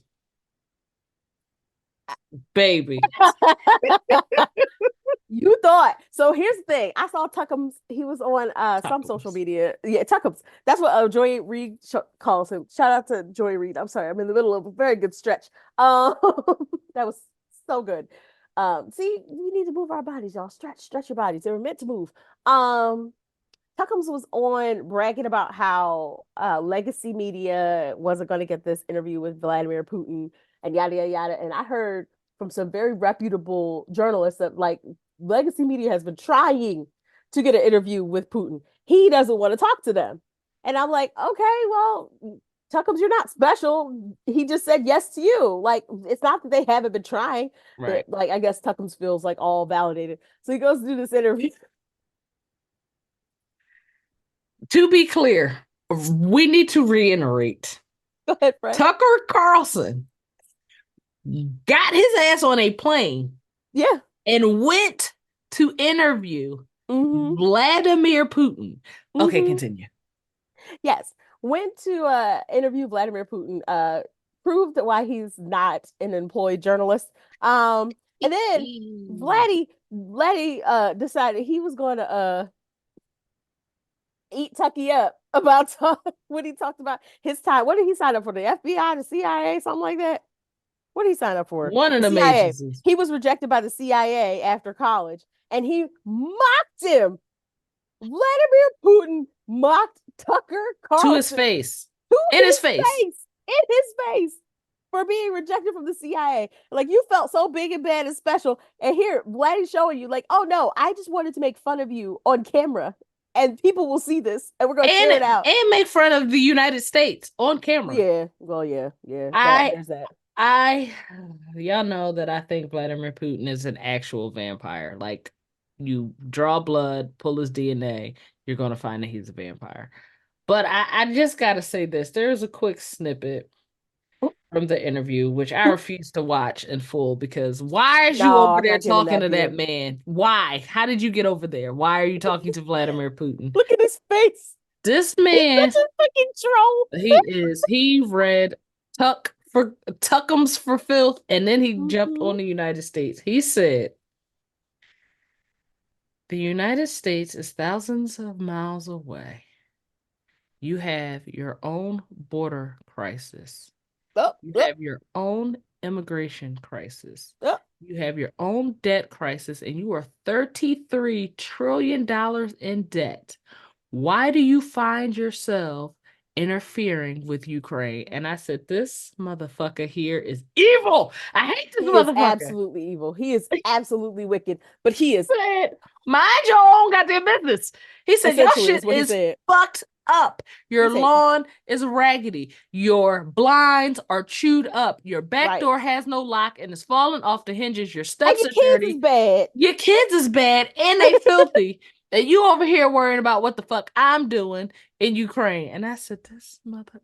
You thought. So here's the thing. I saw Tuckums. He was on some social media. Yeah, Tuckums. That's what Joy Reid calls him. Shout out to Joy Reid. I'm sorry. I'm in the middle of a very good stretch. That was so good. See, we need to move our bodies, y'all. Stretch your bodies. They were meant to move. Tuckums was on bragging about how legacy media wasn't going to get this interview with Vladimir Putin and yada yada yada. And I heard from some very reputable journalists that legacy media has been trying to get an interview with Putin. He doesn't want to talk to them. And I'm like, okay, well, Tuckums, you're not special. He just said yes to you. Like, it's not that they haven't been trying, Right. but like, I guess Tuckums feels like all validated. So he goes to do this interview. To be clear, we need to reiterate. Go ahead, Fred. Tucker Carlson got his ass on a plane Yeah. and went to interview Mm-hmm. Vladimir Putin. Okay, Mm-hmm. continue. Yes. Went to interview Vladimir Putin, proved why he's not an employed journalist. And then Vladdy decided he was going to eat Tucky up about what he talked about his time. What did he sign up for? The FBI, the CIA, something like that? What did he sign up for? One of The them CIA. agencies. He was rejected by the CIA after college, and he mocked him. Vladimir Putin mocked Tucker To his Carlson face. to In his his face. face, in his face, for being rejected from the CIA. Like, you felt so big and bad and special, and here Vladdy's showing you, like, oh no, I just wanted to make fun of you on camera, and people will see this, and we're gonna share it out. And make fun of the United States on camera. Yeah, well, yeah, that I there's that. I y'all know that I think Vladimir Putin is an actual vampire. Like, you draw blood, pull his DNA, you're gonna find that he's a vampire. But I just gotta say this. There's a quick snippet from the interview, which I refuse to watch in full because why is you No, over I'm there not getting talking that to that here. man? Why? How did you get over there? Why are you talking to Vladimir Putin? Look at his face. This He's man, such a fucking troll. he read Tuckums for filth, and then he jumped Mhm. on the United States. He said, the United States is thousands of miles away. You have your own border crisis. Oh, You oh, have your own immigration crisis. oh. You have your own debt crisis, and you are $33 trillion in debt. Why do you find yourself interfering with Ukraine? And I said, this motherfucker here is evil. I hate this He is motherfucker. absolutely evil. He is absolutely wicked, but he is Said, mind your own goddamn business. He said, your essentially is shit what he is said. fucked up. He Your said, lawn is raggedy. Your blinds are chewed up. Your back right. door has no lock and is falling off the hinges. Your And steps your are kids is dirty. bad. Your kids is bad and they filthy. And you over here worrying about what the fuck I'm doing in Ukraine. And I said, this mother,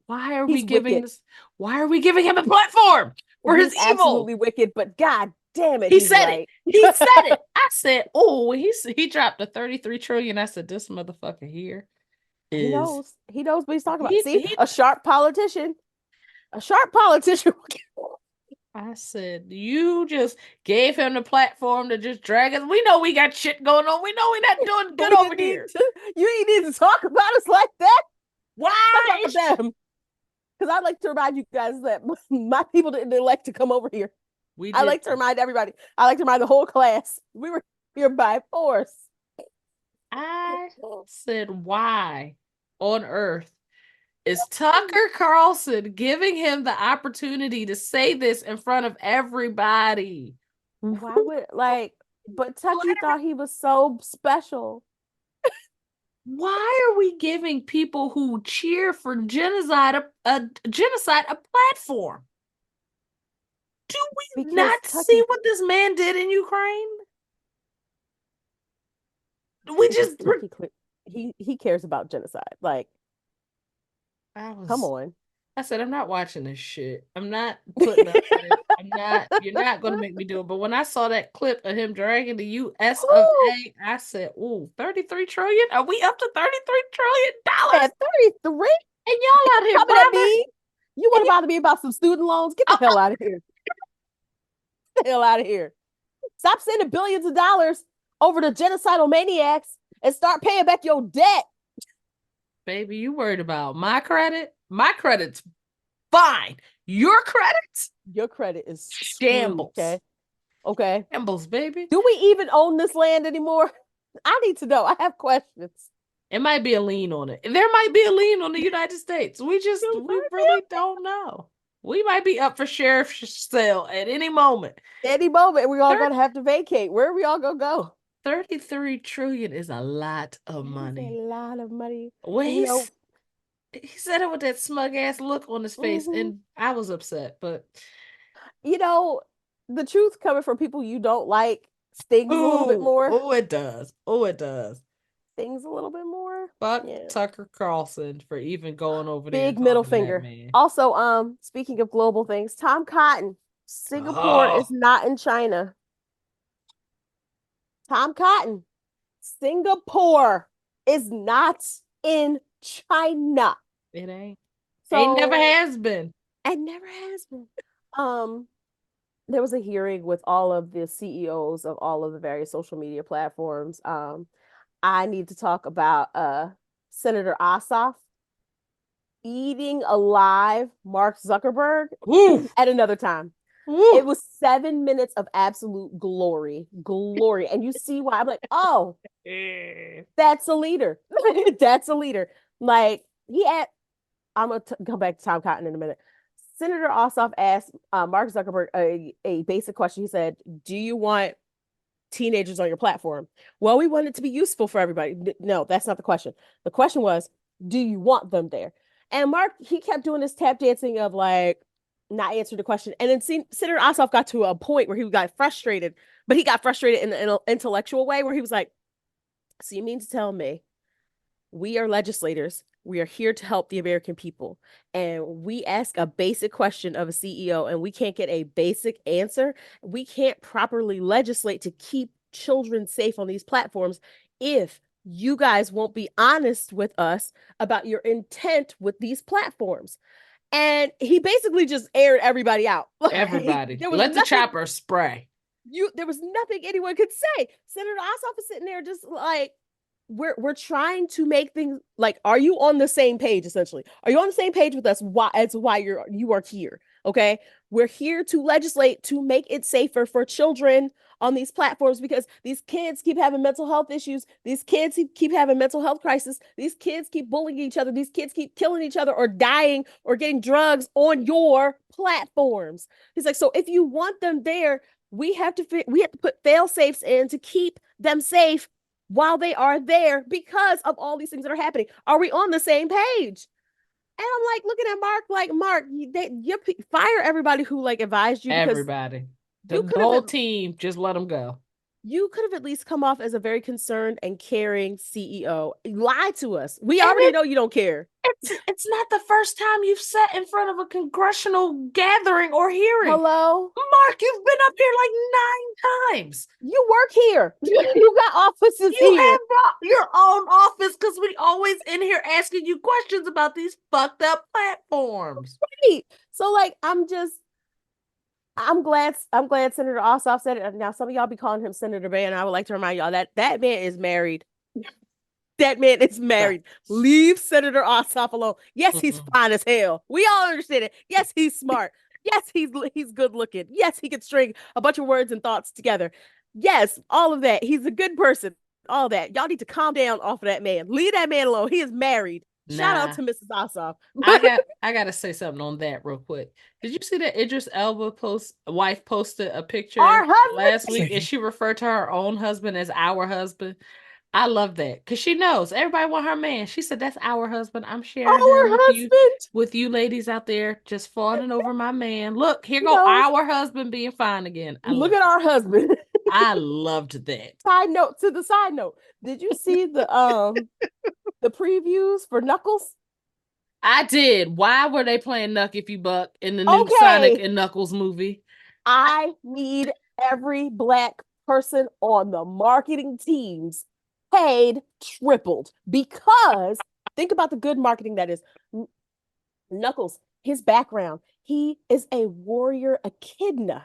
He's wicked. why are we giving him a platform for his He's evil? absolutely wicked, but god damn it, He he's said it. right. He said it. I said, oh, he dropped the 33 trillion. I said, this motherfucker here He is knows. He knows what he's talking about. See, he a sharp politician. A sharp politician. I said, you just gave him the platform to just drag us. We know we got shit going on. We know we're not doing But good we over didn't need here. to, you ain't need to talk about us like that. Talk Why about is them. Because I'd like to remind you guys that my people didn't elect to come over here. we I did like to remind everybody. I like to remind the whole class. We were here by force. I said, why on earth is Tucker Carlson giving him the opportunity to say this in front of everybody? Why would like? But Tucky Why thought he was so special. are we giving people who cheer for genocide a platform? Do we Because not see Tucky, what this man did in Ukraine? We because just Tucky, he cares about genocide. Like, I come was on. I said, I'm not watching this shit. I'm not putting up with it. You're not gonna make me do it. But when I saw that clip of him dragging the US of Ooh, A, I said, ooh, 33 trillion? Are we up to $33 trillion? at 33, And y'all out here coming at bother me. You want and to you bother me about some student loans? Get the oh, hell out of here. Get the hell out of here. Stop sending billions of dollars over to genocidal maniacs and start paying back your debt. baby, you worried about my credit? My credit's fine. Your credit's Your credit is screwed, shambles. okay? Okay. Shambles, baby. Do we even own this land anymore? I need to know. I have questions. It might be a lien on it. There might be a lien on the United States. We really don't know. We might be up for sheriff's sale at any moment. Any moment, we're all Thir- going to have to vacate. Where are we all going to go? 33 trillion is a lot of That is a money. lot of money. Well, And, you know, He said it with that smug ass look on his face, Mm-hmm. and I was upset. But You know, the truth coming from people you don't like stings a little bit oh, more. oh, it does. Oh, it does. Stings a little bit more. Fuck Yeah. Tucker Carlson for even going over there and Big middle talking to that finger. man. Also, speaking of global things, Tom Cotton, Singapore is Oh, not in China. Tom Cotton, Singapore is not in China. it ain't. Ain't never So, has been. and never has been. Um, there was a hearing with all of the CEOs of all of the various social media platforms. I need to talk about Senator Ossoff eating alive Mark Zuckerberg Woo, at another time. It woo. was 7 minutes of absolute glory, glory. And you see why I'm like, oh, that's a leader. That's a leader. Like he had, I'm gonna go back to Tom Cotton in a minute. Senator Ossoff asked Mark Zuckerberg a basic question. He said, "Do you want teenagers on your platform?" Well, we want it to be useful for everybody. No, that's not the question. The question was, do you want them there? And Mark, he kept doing this tap dancing of like not answering the question. And then Senator Ossoff got to a point where he got frustrated, but he got frustrated in an intellectual way where he was like, so you mean to tell me we are legislators. We are here to help the American people. And we ask a basic question of a CEO and we can't get a basic answer. We can't properly legislate to keep children safe on these platforms if you guys won't be honest with us about your intent with these platforms. And he basically just aired everybody out. Like Everybody, there was let the nothing chopper spray. there was nothing anyone could say. Senator Ossoff is sitting there just like we're trying to make things like, are you on the same page essentially? Are you on the same page with us why you are here? Okay? We're here to legislate to make it safer for children on these platforms because these kids keep having mental health issues. These kids keep having mental health crisis. These kids keep bullying each other. These kids keep killing each other or dying or getting drugs on your platforms. He's like, so if you want them there, we have to put fail safes in to keep them safe while they are there because of all these things that are happening. Are we on the same page? And I'm like looking at Mark, like Mark, you fire everybody who like advised you because Everybody, you the could have whole team, just let them go. at least come off as a very concerned and caring CEO. Lie to us. We And already know you don't care. it's not the first time you've sat in front of a congressional gathering or hearing. Hello, Mark, you've been up here like 9 times. you work here. You got offices You here. have your own office because we always in here asking you questions about these fucked up platforms. Right. So like I'm glad Senator Ossoff said it. Now some of y'all be calling him Senator Ban. I would like to remind y'all that that man is married. That man is married. Leave Senator Ossoff alone. Yes, he's Mm-mm. fine as hell. We all understand it. Yes, he's smart. Yes, he's good looking. Yes, he can string a bunch of words and thoughts together. Yes, all of that. He's a good person. All that. Y'all need to calm down off of that man. Leave that man alone. He is married. Shout out Nah, to Mrs. Ossoff. I gotta say something on that real quick. Did you see that Idris Elba wife posted a picture Our husband. last week and she referred to her own husband as our husband? I love that because she knows everybody want her man. She said that's our husband. I'm sharing Our him husband. with you ladies out there just fawning over my man. Look, here He go knows. our husband being fine again. Look at our husband. I loved that. Side note, did you see the previews for Knuckles? I did. Why were they playing Knuck If You Buck in the new Sonic Okay, and Knuckles movie? I need every black person on the marketing teams paid tripled because think about the good marketing that is. Knuckles, his background, he is a warrior echidna.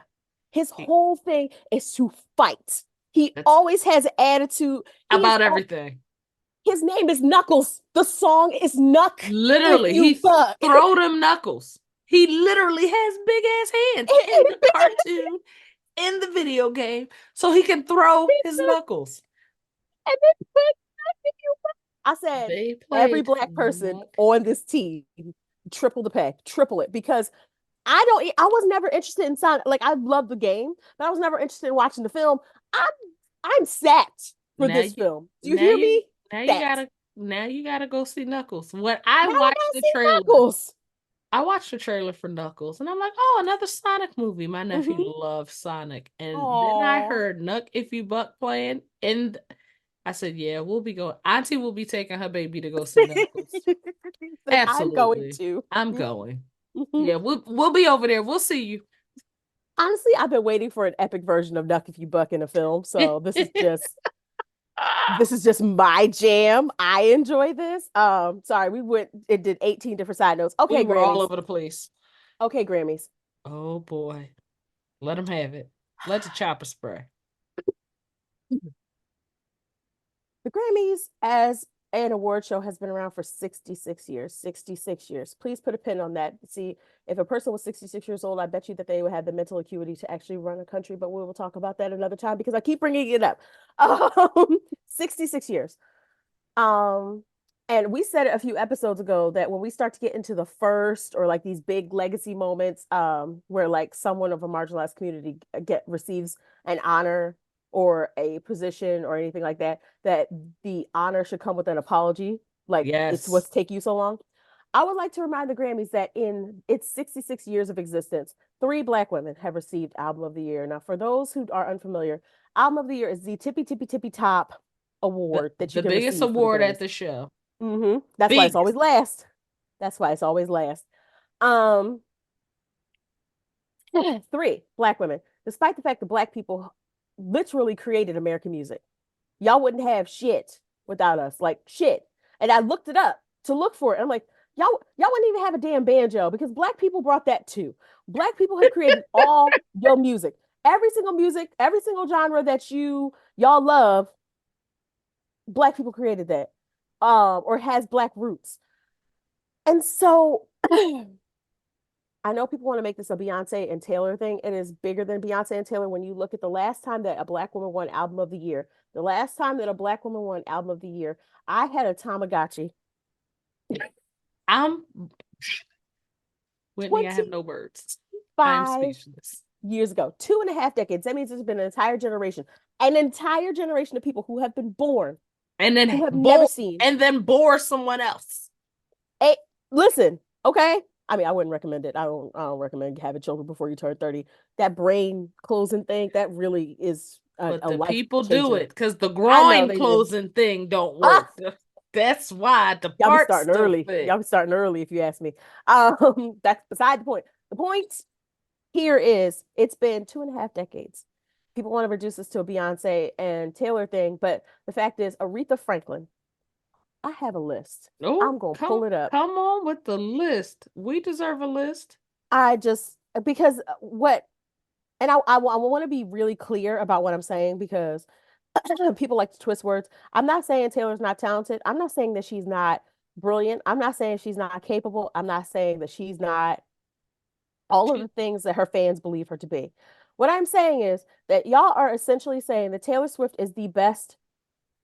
His whole thing is to fight. He That's always has an attitude. about everything. His name is Knuckles. The song is Knuck If Literally, You he Buck. throw them knuckles. He literally has big ass hands in the cartoon, in the video game, so he can throw his knuckles. And then I said, They every played black person Knuck. on this team, triple the pay, triple it, because I was never interested in Sonic. Like I love the game, but I was never interested in watching the film. I'm I'm set for Now this you, film. Do you now hear you, me? now you Set. gotta. now you gotta go see Knuckles. When Now I gotta see Knuckles. I watched the trailer for Knuckles, and I'm like, oh, another Sonic movie. My nephew Mm-hmm. loves Sonic, and then I Aww. heard Nuck If You Buck playing, and I said, yeah, we'll be going. Auntie will be taking her baby to go see Knuckles. Said, I'm going Absolutely, to. I'm going. Mhm. Yeah, we'll be over there. We'll see you. Honestly, I've been waiting for an epic version of Duck If You Buck in a film. So this is just my jam. I enjoy this. Sorry, it did 18 different side notes. We Okay, were all Grammys. over the place. Okay, Grammys. Oh boy, let them have it. Let the chopper spray. The Grammys as an award show has been around for 66 years. 66 years. Please put a pin on that. See, if a person was 66 years old, I bet you that they would have the mental acuity to actually run a country, but we will talk about that another time because I keep bringing it up. 66 years. Um, and we said a few episodes ago that when we start to get into the first or like these big legacy moments, where like someone of a marginalized community receives an honor or a position or anything like that, that the honor should come with an apology. Like it's Yes. what's take you so long. I would like to remind the Grammys that in its 66 years of existence, three Black women have received Album of the Year. Now, for those who are unfamiliar, Album of the Year is the tippy top The award that you the can biggest receive for the award at Grammys. the show. That's why it's always Biggest. last. That's why it's always last. Um, three Black women, despite the fact that Black people literally created American music. Y'all wouldn't have shit without us, like shit. And I looked it up to look for it. I'm like, y'all wouldn't even have a damn banjo because Black people brought that too. Black people have created all your music, every single genre that y'all love. Black people created that, or has Black roots. And so I know people want to make this a Beyonce and Taylor thing. It is bigger than Beyonce and Taylor when you look at the last time that a Black woman won Album of the Year. The last time that a Black woman won Album of the Year, I had a Tamagotchi I'm Whitney, I have no words. I'm 25 speechless. years ago, 2.5 decades. That means it's been an entire generation of people who have been born, And then who have never seen bore someone else. a listen, okay? I mean, I wouldn't recommend it. I don't recommend having children before you turn 30. That brain closing thing, that really is But a the life people do changer. it because the I know groin they do. closing thing don't Ah, work. That's why the y'all be parts starting still early. fit. Y'all be starting early if you ask me. That's beside the point. The point here is it's been 2.5 decades. People want to reduce this to a Beyonce and Taylor thing, but the fact is, Aretha Franklin, I have a list. Oh, I'm gonna pull it up. come on with the list. We deserve a list. I just because what and I want to be really clear about what I'm saying because people like to twist words. I'm not saying Taylor's not talented. I'm not saying that she's not brilliant. I'm not saying she's not capable. I'm not saying that she's not all of She, the things that her fans believe her to be. What I'm saying is that y'all are essentially saying that Taylor Swift is the best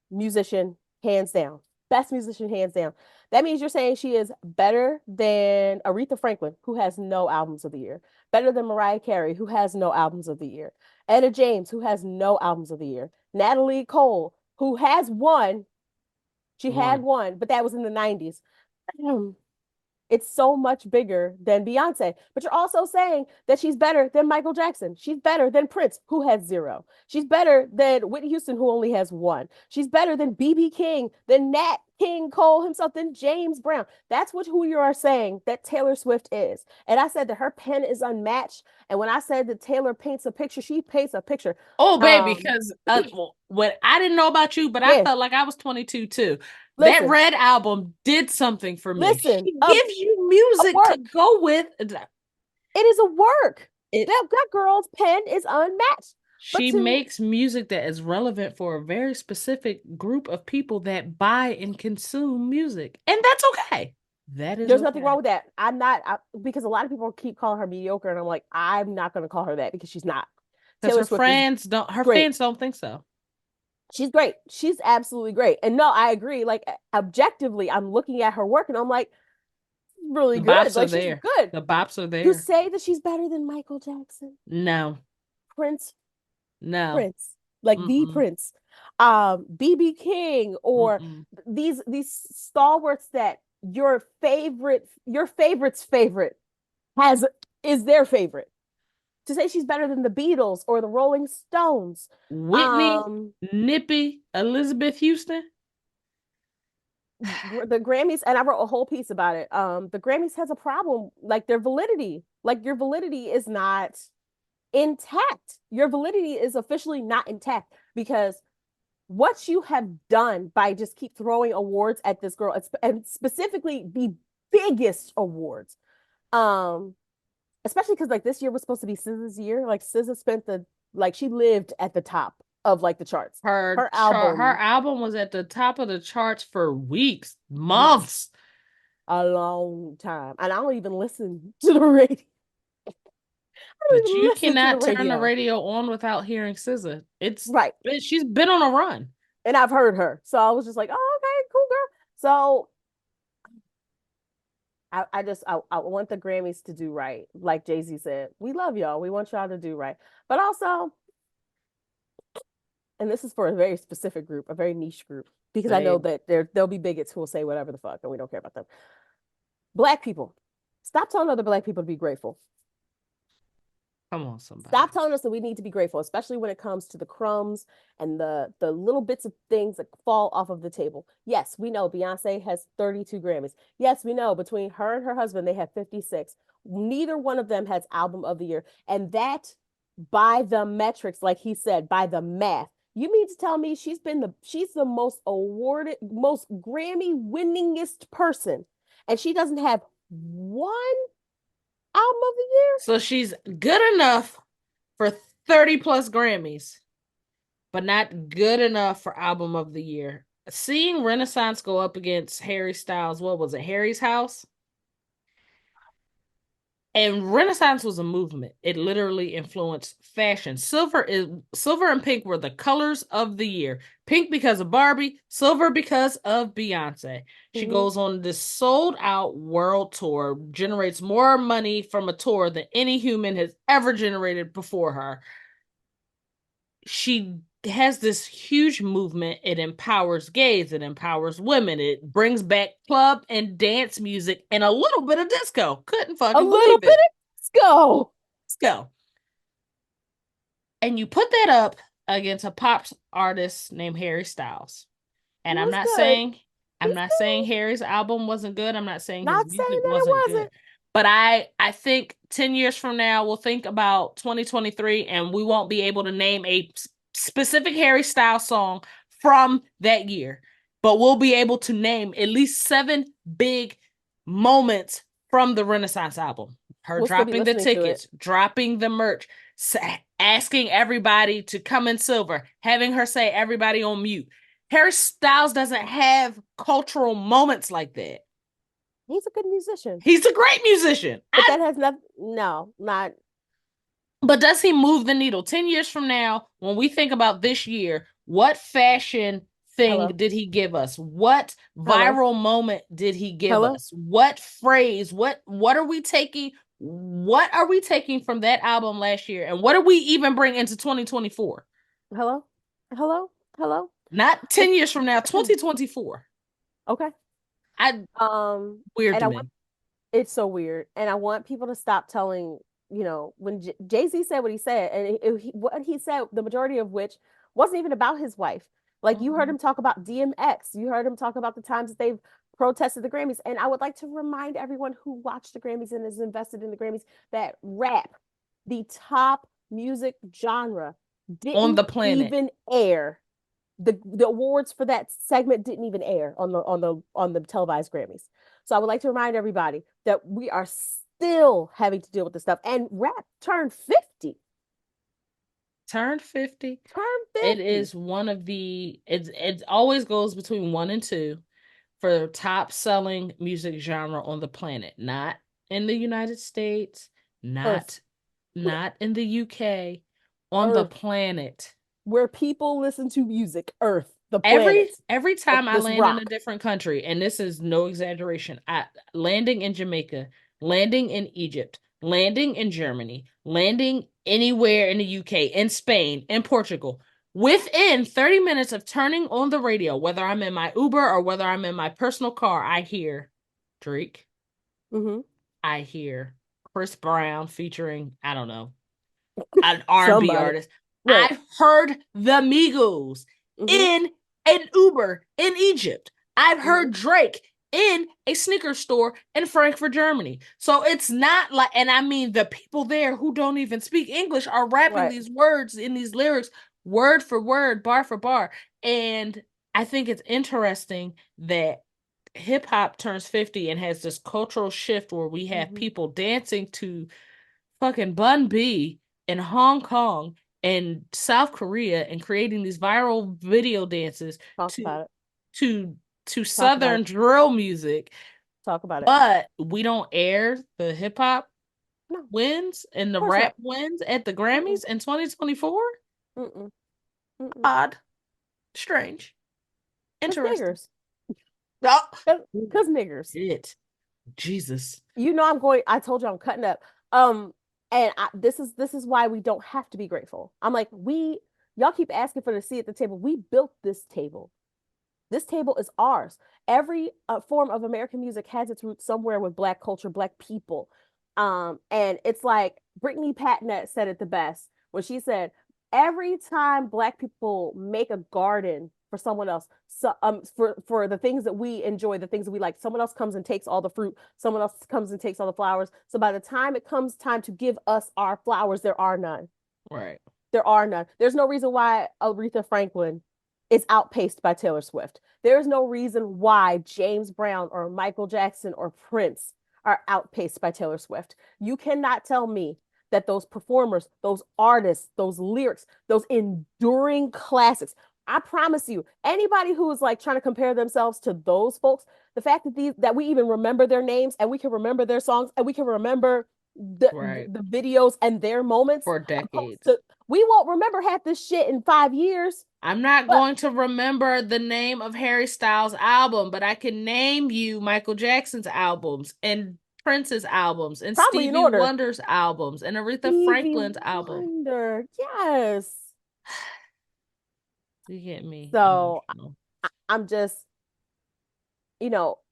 musician, hands down. Best musician, hands down. That means you're saying she is better than Aretha Franklin, who has no albums of the year, better than Mariah Carey, who has no albums of the year, Etta James, who has no albums of the year, Natalie Cole, who has one. She had one. one, but that was in the 90s. It's so much bigger than Beyonce. But you're also saying that she's better than Michael Jackson. She's better than Prince, who has zero. She's better than Whitney Houston, who only has one. She's better than BB King, than Nat King Cole himself, than James Brown. That's who you are saying that Taylor Swift is. And I said that her pen is unmatched. And when I said that Taylor paints a picture, she paints a picture. Oh, baby, because when I didn't know about you, but I Yeah, felt like I was 22 too. That listen, Red album did something for me. listen, She gives you a music to work. go with. It is a work. It That girl's pen is unmatched. But She to makes music that is relevant for a very specific group of people that buy and consume music. And that's okay. That is There's nothing wrong okay. with that. Because a lot of people keep calling her mediocre, and I'm like, I'm not going to call her that because she's not. Because Taylor Swift is her great. fans don't think so. She's great. She's absolutely great. And no, I agree. Like objectively, I'm looking at her work, and I'm like, really The good. bops are Like she's there. good. The bops are You there. say that she's better than Michael Jackson, No, Prince, no. Prince, like the Mm-mm. Prince. BB King, or Mm-mm. these stalwarts that your favorite's favorite has is their favorite. To say she's better than the Beatles or the Rolling Stones. Whitney, Um, Nippy, Elizabeth Houston. the Grammys, and I wrote a whole piece about it. The Grammys has a problem, like their validity. Like your validity is not intact. Your validity is officially not intact because what you have done by just keep throwing awards at this girl, and specifically the biggest awards. Um, Especially because like this year was supposed to be SZA's year. Like SZA spent the like she lived at the top of like the charts. Her Her album, album was at the top of the charts for weeks, yes, months. a long time. And I don't even listen to the radio. I don't But even you listen to the cannot turn the radio. radio on without hearing SZA. Right. She's been on a run. And I've heard her. So I was just like, oh, okay, cool girl. So I want the Grammys to do right. Like Jay-Z said, we love y'all. We want y'all to do right. But also, and this is for a very specific group, a very niche group, because I know Babe, that there'll be bigots who will say whatever the fuck, and we don't care about them. Black people, stop telling other black people to be grateful. come on, Stop somebody. telling us that we need to be grateful, especially when it comes to the crumbs and the little bits of things that fall off of the table. Yes, we know Beyonce has 32 Grammys. Yes, we know between her and her husband they have 56. Neither one of them has album of the year, and that by the metrics, like he said, by the math. You mean to tell me she's the most awarded, most Grammy winningest person, and she doesn't have one album of the year? So she's good enough for 30 plus Grammys, but not good enough for album of the year. Seeing Renaissance go up against Harry Styles, what was it, Harry's House? And Renaissance was a movement. It literally influenced fashion. Silver and pink were the colors of the year. Pink because of Barbie, silver because of Beyonce. She Mm-hmm. goes on this sold out world tour, generates more money from a tour than any human has ever generated before her. She has this huge movement. It empowers gays, it empowers women, it brings back club and dance music and a little bit of disco. Couldn't A fucking little believe bit it. of disco. Let's go. And you put that up against a pop artist named Harry Styles. It And was good. I'm He's not saying cool. Harry's album wasn't good. I'm not saying his Not saying music that it wasn't good. wasn't. But I think 10 years from now we'll think about 2023 and we won't be able to name a specific Harry Styles song from that year. But we'll be able to name at least 7 big moments from the Renaissance album. Her We'll still be dropping the listening to it. tickets, dropping the merch, asking everybody to come in silver, having her say everybody on mute. Harry Styles doesn't have cultural moments like that. He's a good musician. He's a great musician. But that has nothing, no, not. But does he move the needle? 10 years from now, when we think about this year, what fashion thing Hello. did he give us? What Hello. viral moment did he give Hello. us? What phrase? What are we taking? What are we taking from that album last year? And what do we even bring into 2024? Hello. Hello. Hello. Not It's 10 years from now, 2024. okay. I Weird And to I want me. it's so weird. And I want people to stop telling, when Jay-Z said what he said, and what he said, the majority of which wasn't even about his wife. Like you heard Mm-mm. him talk about DMX, you heard him talk about the times that they've protested the Grammys. And I would like to remind everyone who watched the Grammys and is invested in the Grammys that rap, the top music genre, On didn't the planet. even air. The awards for that segment didn't even air on the televised Grammys. So I would like to remind everybody that we are still having to deal with this stuff. And rap turned 50. Turned 50. Turned It 50. is one of the it always goes between 1 and 2 for top selling music genre on the planet. Not in the United States, Earth. not in the UK, on the Earth. planet. Where people listen to music. Earth. The every planet. every time I This land in a rock. different country, and this is no exaggeration, I landing in Jamaica, landing in Egypt, landing in Germany, landing anywhere in the UK, in Spain, in Portugal. Within 30 minutes of turning on the radio, whether I'm in my Uber or whether I'm in my personal car, I hear Drake. Mm-hmm. I hear Chris Brown featuring, I don't know, an R&B Somebody. artist. Right. I've heard the Migos Mm-hmm. in an Uber in Egypt. I've Mm-hmm. heard Drake in a sneaker store in Frankfurt, Germany. So it's not like, and I mean, the people there who don't even speak English are rapping Right. these words in these lyrics, word for word, bar for bar. And I think it's interesting that hip hop turns 50 and has this cultural shift where we have Mm-hmm. people dancing to fucking Bun B in Hong Kong and South Korea and creating these viral video dances Talk to about it. to to Talk about it. Southern drill music, Talk about it. but we don't air the hip hop No, of wins and the course rap not. wins at the Mm-mm. Grammys in 2024. Mm-mm. Mm-mm. Odd, strange, Cause interesting. niggers. Oh, Cause niggers. shit. Jesus. You know I'm going. I told you I'm cutting up. Um, and this is why we don't have to be grateful. I'm like, y'all keep asking for the seat at the table. We built this table. This table is ours. Every form of American music has its roots somewhere with Black culture, Black people. And it's like Brittany Patnett said it the best when she said, every time Black people make a garden for someone else, so for the things that we enjoy, the things that we like, someone else comes and takes all the fruit, someone else comes and takes all the flowers. So by the time it comes time to give us our flowers, there are none. Right. There are none. There's no reason why Aretha Franklin is outpaced by Taylor Swift. There is no reason why James Brown or Michael Jackson or Prince are outpaced by Taylor Swift. You cannot tell me that those performers, those artists, those lyrics, those enduring classics, I promise you, anybody who is like trying to compare themselves to those folks, the fact that we even remember their names and we can remember their songs and we can remember Right. the videos and their moments For opposed decades. to we won't remember half this shit in 5 years. I'm not But going to remember the name of Harry Styles' album, but I can name you Michael Jackson's albums and Prince's albums and probably in Stevie order. Wonder's albums and Aretha Stevie Franklin's album. Wonder. Yes. You get me So emotional. I'm just,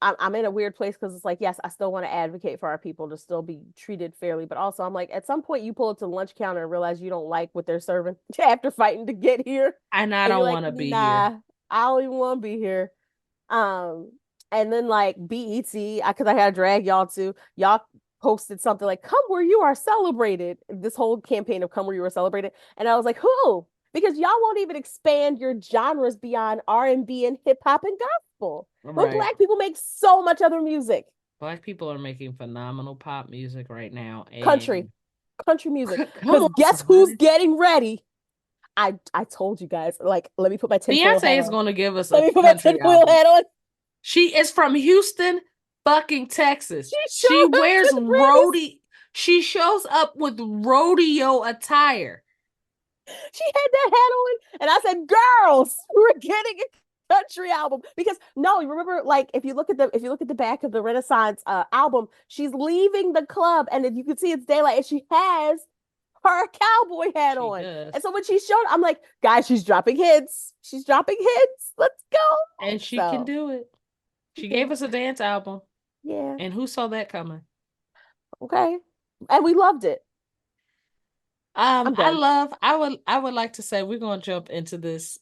I'm in a weird place because it's like, yes, I still want to advocate for our people to still be treated fairly. But also, I'm like, at some point, you pull up to the lunch counter and realize you don't like what they're serving after fighting to get here. And I And you're don't like, want to be here. nah, I don't even want to be here. Um, and then like BET, because I had to drag y'all posted something like "Come where you are celebrated." This whole campaign of "Come where you are celebrated," and I was like, "Who?" Because y'all won't even expand your genres beyond R&B and hip hop and gospel. When Right. Black people make so much other music, Black people are making phenomenal pop music right now. country, And country music. come Because on, guess who's somebody. getting ready? I told you guys. Like, let me put my tinfoil hat Beyonce is on. going to give us Let a me put my country tinfoil album. hat on. She is from Houston, fucking Texas. She She showed up wears to the Grammys. rodeo. She shows up with rodeo attire. She had that hat on, and I said, "Girls, we're getting a country album." Because no, you remember, like if you look at the back of the Renaissance album, she's leaving the club, and if you can see it's daylight, and she has her cowboy hat She on. And does. so when she showed, I'm like, guys, she's dropping hits. She's dropping hits. Let's go. And she can So do it. she She gave can, us a dance album. yeah, And who saw that coming? okay, and we loved it. I'm I done. love I would like to say we're gonna jump into this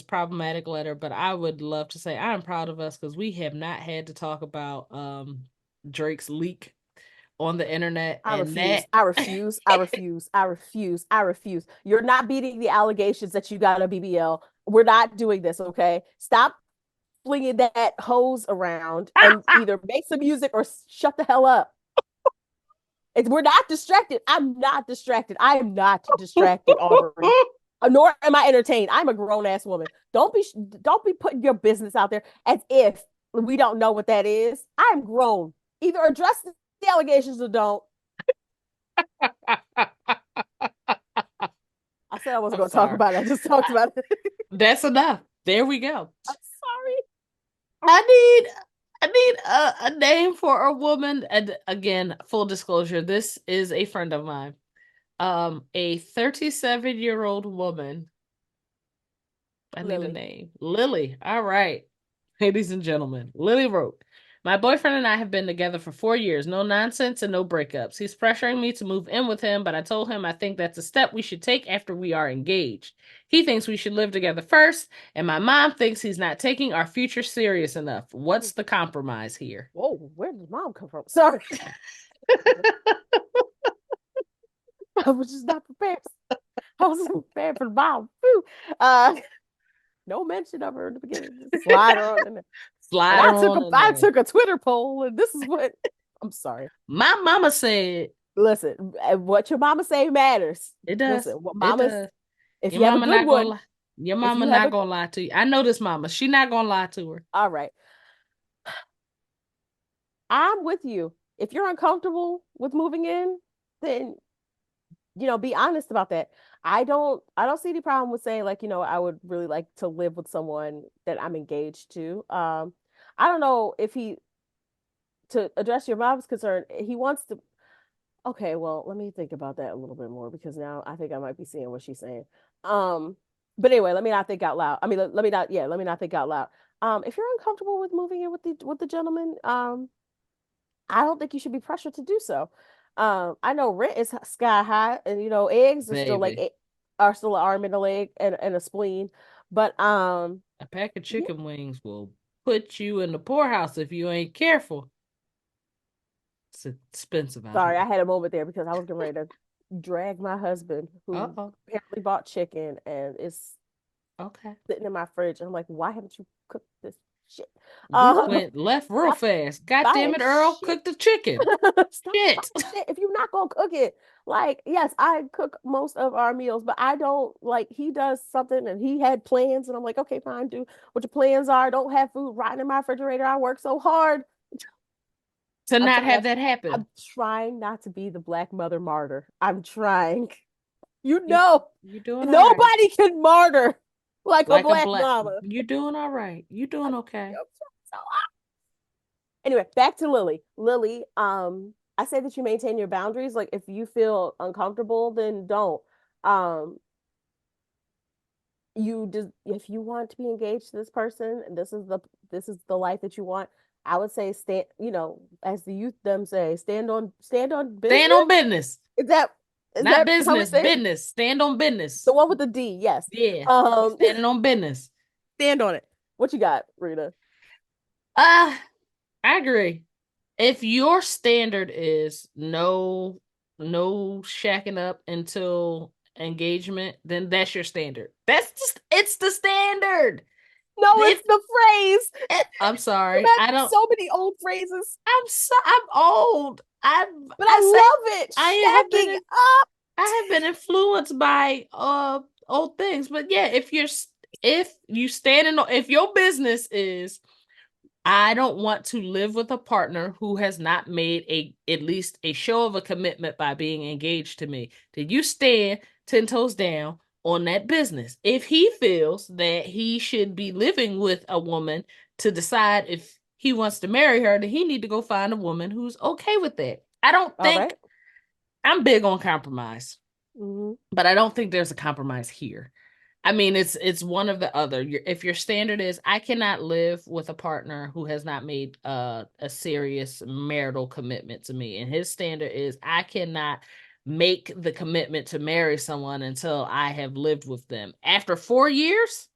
problematic letter, but I would love to say I'm proud of us because we have not had to talk about Drake's leak on the internet I and refuse. that I refuse. I refuse. I refuse. I refuse. You're not beating the allegations that you got a BBL. We're not doing this, okay? Stop flinging that hose around and either make some music or shut the hell up. We're not distracted. I'm not distracted. I am not distracted, Aubrey. Nor am I entertained. I'm a grown ass woman. Don't be putting your business out there as if we don't know what that is. I am grown. Either address the allegations or don't. I said I wasn't I'm going to talk sorry. about it. I just talked about it. That's enough. There we go. I'm sorry. I need I need a name for a woman. And again, full disclosure, this is a friend of mine. A 37-year-old woman I need a Lily. name. Lily. All right. Ladies and gentlemen, Lily wrote, my boyfriend and I have been together for 4 years. No nonsense and no breakups. He's pressuring me to move in with him, but I told him I think that's a step we should take after we are engaged. He thinks we should live together first, and my mom thinks he's not taking our future serious enough. What's the compromise here? Whoa, where did mom come from? Sorry. I was just not prepared. I wasn't prepared for the mom. Whew. No mention of her in the beginning. Just slide her on in there. And Slide her on in I there. took a Twitter poll, and this is what I'm sorry. My mama said Listen, what your mama say matters. it does. Listen, what It mamas, does. if Your you have a mama good not gonna one, lie. Your if mama you have not a gonna lie to you. I know this mama. She not gonna lie to her. all right, I'm with you. If you're uncomfortable with moving in, then be honest about that. I don't see any problem with saying like, I would really like to live with someone that I'm engaged to. I don't know if he to address your mom's concern, he wants to okay, well, let me think about that a little bit more because now I think I might be seeing what she's saying. Um, but anyway, let me not think out loud. I mean, let me not, yeah, let me not think out loud. If you're uncomfortable with moving in with the gentleman, I don't think you should be pressured to do so. I know rent is sky high, and eggs are still Baby. are still an arm and a leg and a spleen. But A pack of yeah, chicken wings will put you in the poorhouse if you ain't careful. It's expensive out sorry, I here. had a moment there because I was getting ready to drag my husband who Uh-oh. apparently bought chicken and it's Okay. sitting in my fridge. And I'm like, why haven't you cooked this shit? We Uh, went left real stop fast. God damn buying it, Earl. shit. Cook the chicken. Stop Shit. buying shit if you're not gonna cook it. Like, yes, I cook most of our meals, but I don't like he does something and he had plans, and I'm like, okay, fine, do what your plans are. Don't have food rotting in my refrigerator. I work so hard. To I'm not trying have not that happen. I'm trying not to be the black mother martyr. I'm trying. You You know, you doing all right. nobody can martyr like a Like a black black. mama. You doing all right. You I'm, doing okay. I'm so anyway, back to Lily. Lily, I say that you maintain your boundaries. Like if you feel uncomfortable, then don't. Um, you just if you want to be engaged to this person, and this is the life that you want, I would say stand, as the youth them say, stand on Stand business. on business. Is that is Not that how we business. say it? Business. Stand on business. The one with the D, yes. Yeah. You Um, standing on business. stand on it. What you got, Rita? Uh, I agree. If your standard is no shacking up until engagement, then that's your standard. That's just it's the standard. No, it's It's the phrase. I'm You sorry. have I don't so many old phrases, I'm old. but I say I love it. I have been Shacking up. I have been influenced by old things. But yeah, if you if your business is I don't want to live with a partner who has not made at least a show of a commitment by being engaged to me. Did you stand 10 toes down on that business? If he feels that he should be living with a woman to decide if he wants to marry her, then he need to go find a woman who's okay with that. I don't All think right. I'm big on compromise, Mm-hmm. but I don't think there's a compromise here. I mean, it's one of the other. If your standard is I cannot live with a partner who has not made a serious marital commitment to me, and his standard is I cannot make the commitment to marry someone until I have lived with them. After 4 years,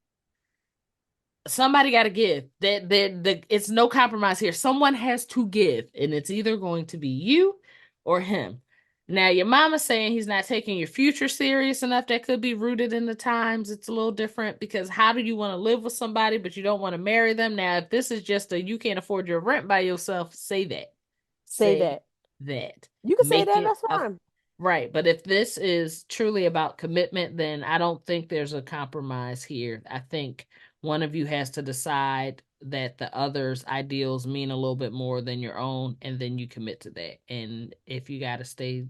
somebody got to give. It's no compromise here. Someone has to give, and it's either going to be you or him. Now, your mama's saying he's not taking your future serious enough. That could be rooted in the times. It's a little different because how do you want to live with somebody, but you don't want to marry them? Now, if this is just a you can't afford your rent by yourself, say that. Say Say that. that. You can say Make that. it That's a fine. right. But if this is truly about commitment, then I don't think there's a compromise here. I think one of you has to decide that the other's ideals mean a little bit more than your own, and then you commit to that. And if you got to stay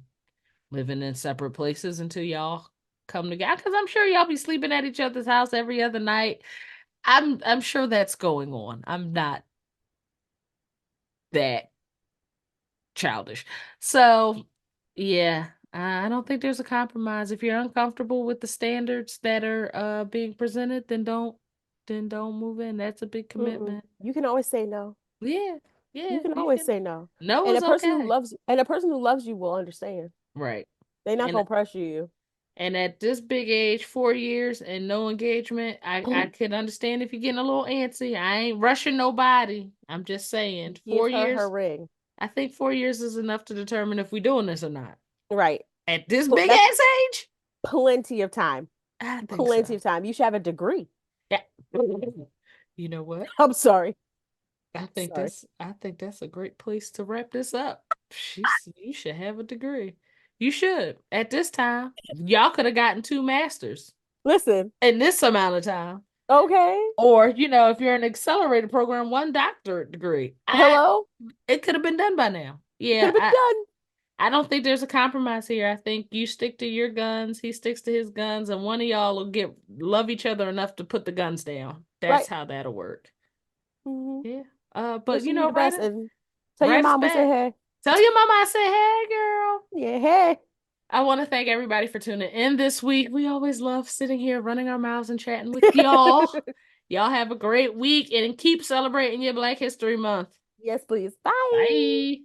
living in separate places until y'all come together, because I'm sure y'all be sleeping at each other's house every other night. I'm sure that's going on. I'm not that childish. So, yeah, I don't think there's a compromise. If you're uncomfortable with the standards that are being presented, then don't move in. That's a big Mm-mm. commitment. You can always say no. Yeah, You yeah, can you always can. say no. No And is okay. a person who loves you will understand. Right. They're not And gonna pressure you. and at this big age, 4 years and no engagement, I can understand if you're getting a little antsy. I ain't rushing nobody. I'm just saying, four Give her her years. ring. I think 4 years is enough to determine if we're doing this or not. Right. At this big That's ass age, plenty of time. I think Plenty so. of time. You should have a degree. Yeah. You know what? I'm sorry. I think Sorry. that's a great place to wrap this up. You should have a degree. You should. At this time, y'all could have gotten two masters Listen, in this amount of time. okay. Or, if you're in an accelerated program, one doctorate degree. Hello? It could have been done by now. Could Yeah, have been done. I don't think there's a compromise here. I think you stick to your guns, he sticks to his guns, and one of y'all will get love each other enough to put the guns down. That's Right. how that'll work. Hmm. Yeah. But Wishing you the best. write And tell your write us mom we said back. hey. Tell your mama I said, hey, girl. Yeah, hey. I want to thank everybody for tuning in this week. We always love sitting here, running our mouths and chatting with y'all. Y'all have a great week and keep celebrating your Black History Month. Yes, please. Bye. Bye.